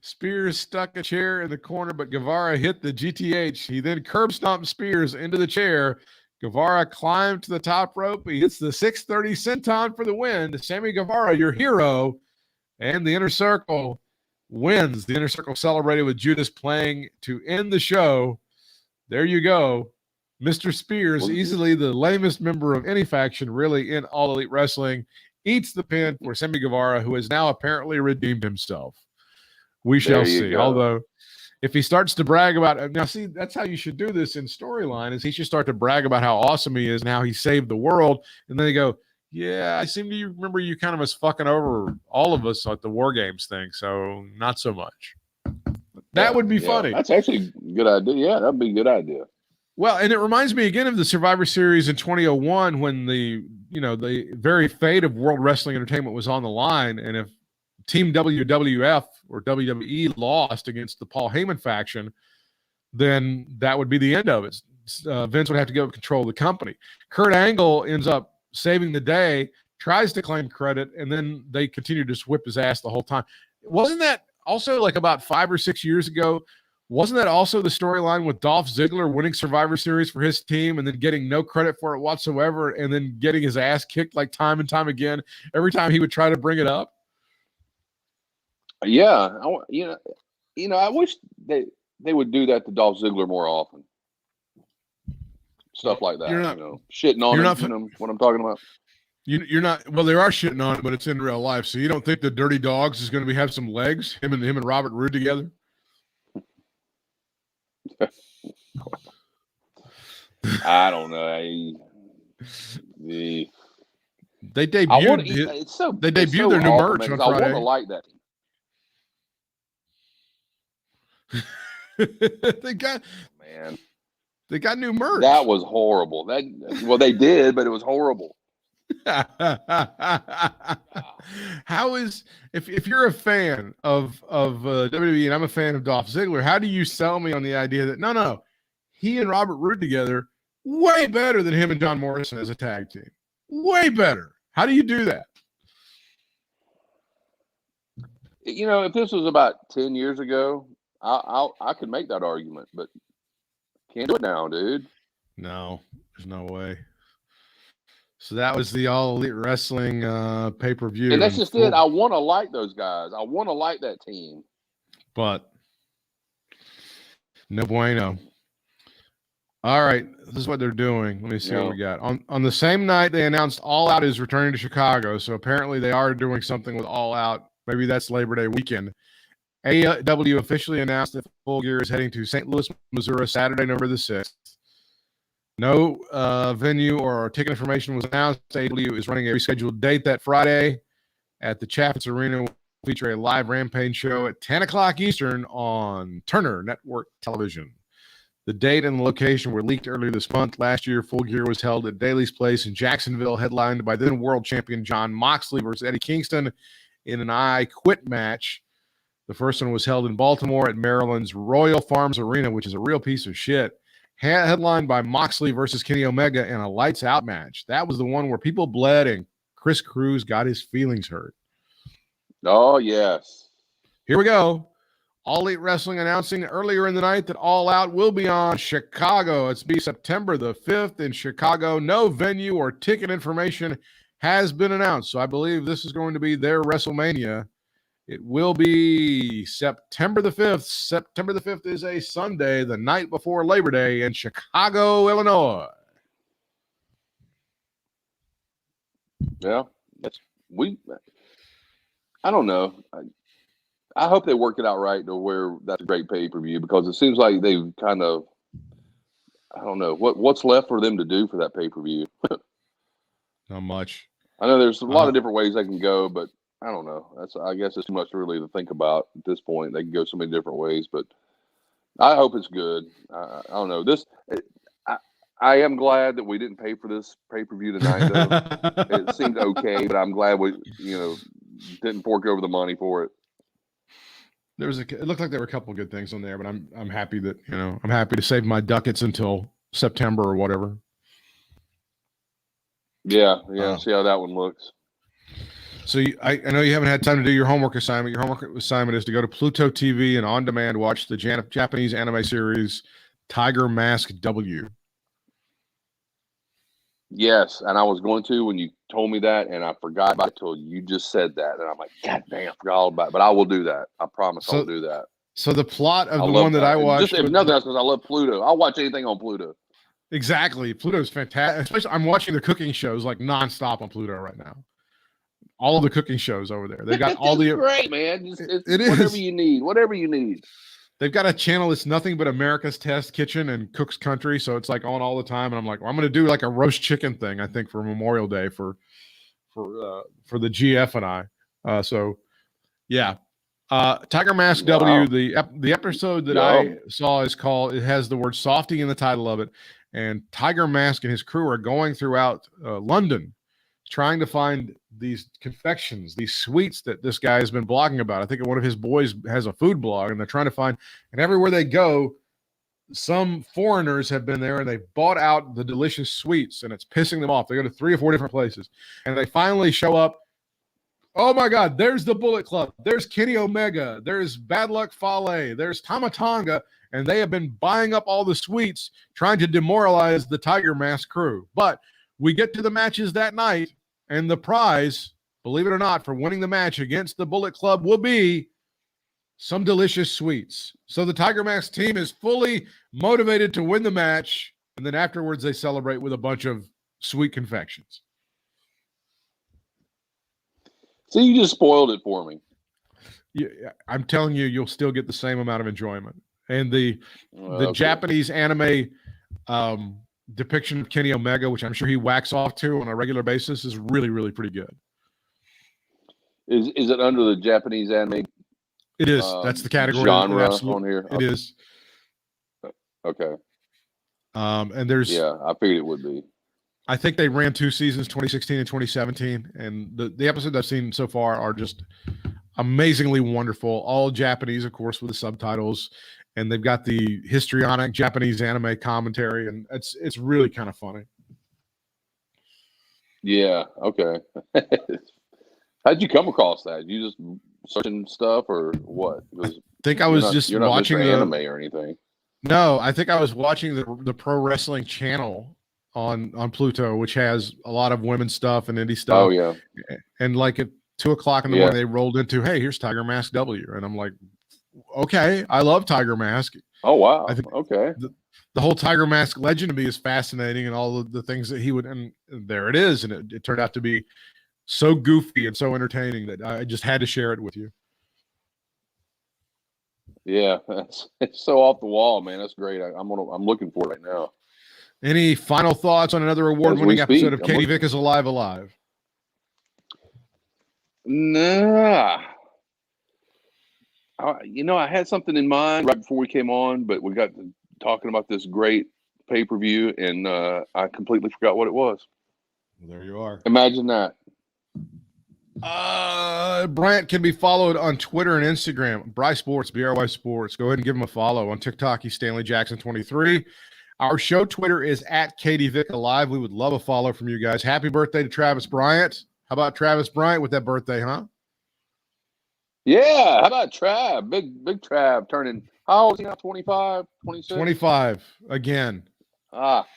Spears stuck a chair in the corner, but Guevara hit the GTH. He then curb stomped Spears into the chair. Guevara climbed to the top rope. He hits the 630 senton for the win. Sammy Guevara, your hero, and the Inner Circle wins. The Inner Circle celebrated with Judas playing to end the show. There you go. Mr. Spears, easily the lamest member of any faction, really, in All Elite Wrestling, eats the pin for Sammy Guevara, who has now apparently redeemed himself. We shall see. Go. Although, if he starts to brag about now, see, that's how you should do this in storyline. Is he should start to brag about how awesome he is and how he saved the world, and then they go, "Yeah, I seem to remember you kind of was fucking over all of us at the War Games thing, so not so much." That would be funny. That's actually a good idea. Yeah, that'd be a good idea. Well, and it reminds me again of the Survivor Series in 2001 when the very fate of World Wrestling Entertainment was on the line, and if Team WWF or WWE lost against the Paul Heyman faction, then that would be the end of it. Vince would have to give up control of the company. Kurt Angle ends up saving the day, tries to claim credit, and then they continue to just whip his ass the whole time. Wasn't that also like about 5 or 6 years ago? Wasn't that also the storyline with Dolph Ziggler winning Survivor Series for his team and then getting no credit for it whatsoever and then getting his ass kicked like time and time again every time he would try to bring it up? Yeah, I wish they would do that to Dolph Ziggler more often. Stuff like that, shitting on him. What I'm talking about. You're not. Well, they are shitting on him, but it's in real life. So you don't think the Dirty Dogs is going to have some legs? Him and Robert Roode together. I don't know. They debuted. They debuted their new merch on Friday. I want to like that. They got new merch. That was horrible. They did, but it was horrible. How is if you're a fan of WWE and I'm a fan of Dolph Ziggler, how do you sell me on the idea that no, he and Robert Roode together way better than him and John Morrison as a tag team? Way better. How do you do that? If this was about 10 years ago, I could make that argument, but can't do it now, dude. No, there's no way. So that was the All Elite Wrestling pay-per-view. And that's just it. I want to like those guys. I want to like that team. But no bueno. All right, this is what they're doing. Let me see what we got. On the same night, they announced All Out is returning to Chicago. So apparently they are doing something with All Out. Maybe that's Labor Day weekend. AEW officially announced that Full Gear is heading to St. Louis, Missouri, Saturday, November the 6th. No venue or ticket information was announced. AEW is running a rescheduled date that Friday at the Chaffetz Arena. Will feature a live Rampage show at 10 o'clock Eastern on Turner Network Television. The date and the location were leaked earlier this month. Last year, Full Gear was held at Daly's Place in Jacksonville, headlined by then world champion Jon Moxley versus Eddie Kingston in an I Quit match. The first one was held in Baltimore at Maryland's Royal Farms Arena, which is a real piece of shit. Headlined by Moxley versus Kenny Omega in a lights out match. That was the one where people bled and Chris Cruz got his feelings hurt. Oh, yes. Here we go. All Elite Wrestling announcing earlier in the night that All Out will be on Chicago. It's be September the 5th in Chicago. No venue or ticket information has been announced. So I believe this is going to be their WrestleMania. It will be September the 5th. September the 5th is a Sunday, the night before Labor Day in Chicago, Illinois. Yeah, I don't know. I hope they work it out right to where that's a great pay-per-view, because it seems like they've kind of, I don't know, what's left for them to do for that pay-per-view. Not much. I know there's a lot of different ways they can go, but I don't know. I guess it's too much really to think about at this point. They can go so many different ways, but I hope it's good. I don't know. I am glad that we didn't pay for this pay-per-view tonight, though. It seemed okay, but I'm glad we, didn't fork over the money for it. It looked like there were a couple of good things on there, but I'm happy that, I'm happy to save my ducats until September or whatever. Yeah. See how that one looks. So I know you haven't had time to do your homework assignment. Your homework assignment is to go to Pluto TV and on demand watch the Japanese anime series Tiger Mask W. Yes, and I was going to when you told me that, and I forgot about it till you just said that, and I'm like, God damn, I forgot all about it. But I will do that. I promise I'll do that. So the plot of the one that I watched, just if nothing else, because I love Pluto. I'll watch anything on Pluto. Exactly, Pluto's fantastic. Especially, I'm watching the cooking shows like nonstop on Pluto right now. All of the cooking shows over there. They've got all the great, man. It's is whatever you need. They've got a channel that's nothing but America's Test Kitchen and Cook's Country, so it's like on all the time. And I'm like, well, I'm going to do like a roast chicken thing, I think, for Memorial Day for the GF and I. So yeah, Tiger Mask W. The episode that I saw is called. It has the word "softy" in the title of it, and Tiger Mask and his crew are going throughout London, trying to find these confections, these sweets that this guy has been blogging about. I think one of his boys has a food blog, and they're trying to find, and everywhere they go, some foreigners have been there and they bought out the delicious sweets, and it's pissing them off. They go to 3 or 4 different places, and they finally show up. Oh my God, there's the Bullet Club. There's Kenny Omega. There's Bad Luck Fale. There's Tamatanga, and they have been buying up all the sweets, trying to demoralize the Tiger Mask crew. But we get to the matches that night, and the prize, believe it or not, for winning the match against the Bullet Club will be some delicious sweets. So the Tiger Mask team is fully motivated to win the match, and then afterwards they celebrate with a bunch of sweet confections. So you just spoiled it for me. Yeah, I'm telling you, you'll still get the same amount of enjoyment. And the Japanese anime depiction of Kenny Omega, which I'm sure he whacks off to on a regular basis, is really, really pretty good. Is it under the Japanese anime? It is. That's the category. Genre on here. It is. Okay. And there's. Yeah, I figured it would be. I think they ran 2 seasons, 2016 and 2017, and the episodes I've seen so far are just amazingly wonderful. All Japanese, of course, with the subtitles, and they've got the histrionic Japanese anime commentary, and it's really kind of funny. Yeah. Okay. How'd you come across that? You just searching stuff or what? I think I was just watching the anime or anything. No, I think I was watching the Pro Wrestling Channel on Pluto, which has a lot of women's stuff and indie stuff. Oh yeah. And like at 2:00 in the morning, they rolled into, hey, here's Tiger Mask W, and I'm like, okay, I love Tiger Mask. Oh wow. I think okay. The whole Tiger Mask legend to me is fascinating, and all of the things that he would, and there it is, and it turned out to be so goofy and so entertaining that I just had to share it with you. Yeah, it's so off the wall, man. That's great. I'm looking for it right now. Any final thoughts on another award-winning episode of Katie Vick is Alive? Nah. I had something in mind right before we came on, but we got talking about this great pay-per-view, and I completely forgot what it was. Well, there you are. Imagine that. Bryant can be followed on Twitter and Instagram. Bry Sports, BRY Sports. Go ahead and give him a follow. On TikTok, he's Stanley Jackson 23. Our show Twitter is at Katie Vick Alive. We would love a follow from you guys. Happy birthday to Travis Bryant. How about Travis Bryant with that birthday, huh? Yeah. How about Trav? Big Trav turning, how old is he now? 25, 26? 25 again. Ah.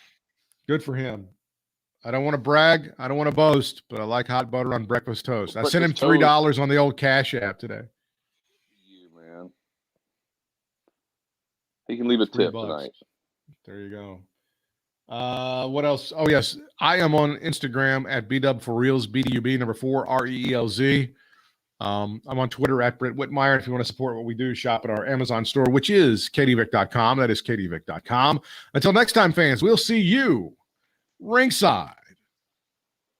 Good for him. I don't want to brag. I don't want to boast, but I like hot butter on breakfast toast. I sent him Breakfast $3 on the old Cash App today. You, man. He can leave a tip $3. tonight. There you go. What else? Oh, yes. I am on Instagram at BDub4Reels, BDUB, number 4, REELZ. I'm on Twitter at Britt Whitmire. If you want to support what we do, shop at our Amazon store, which is KDVic.com. That is KDVic.com. Until next time, fans, we'll see you ringside.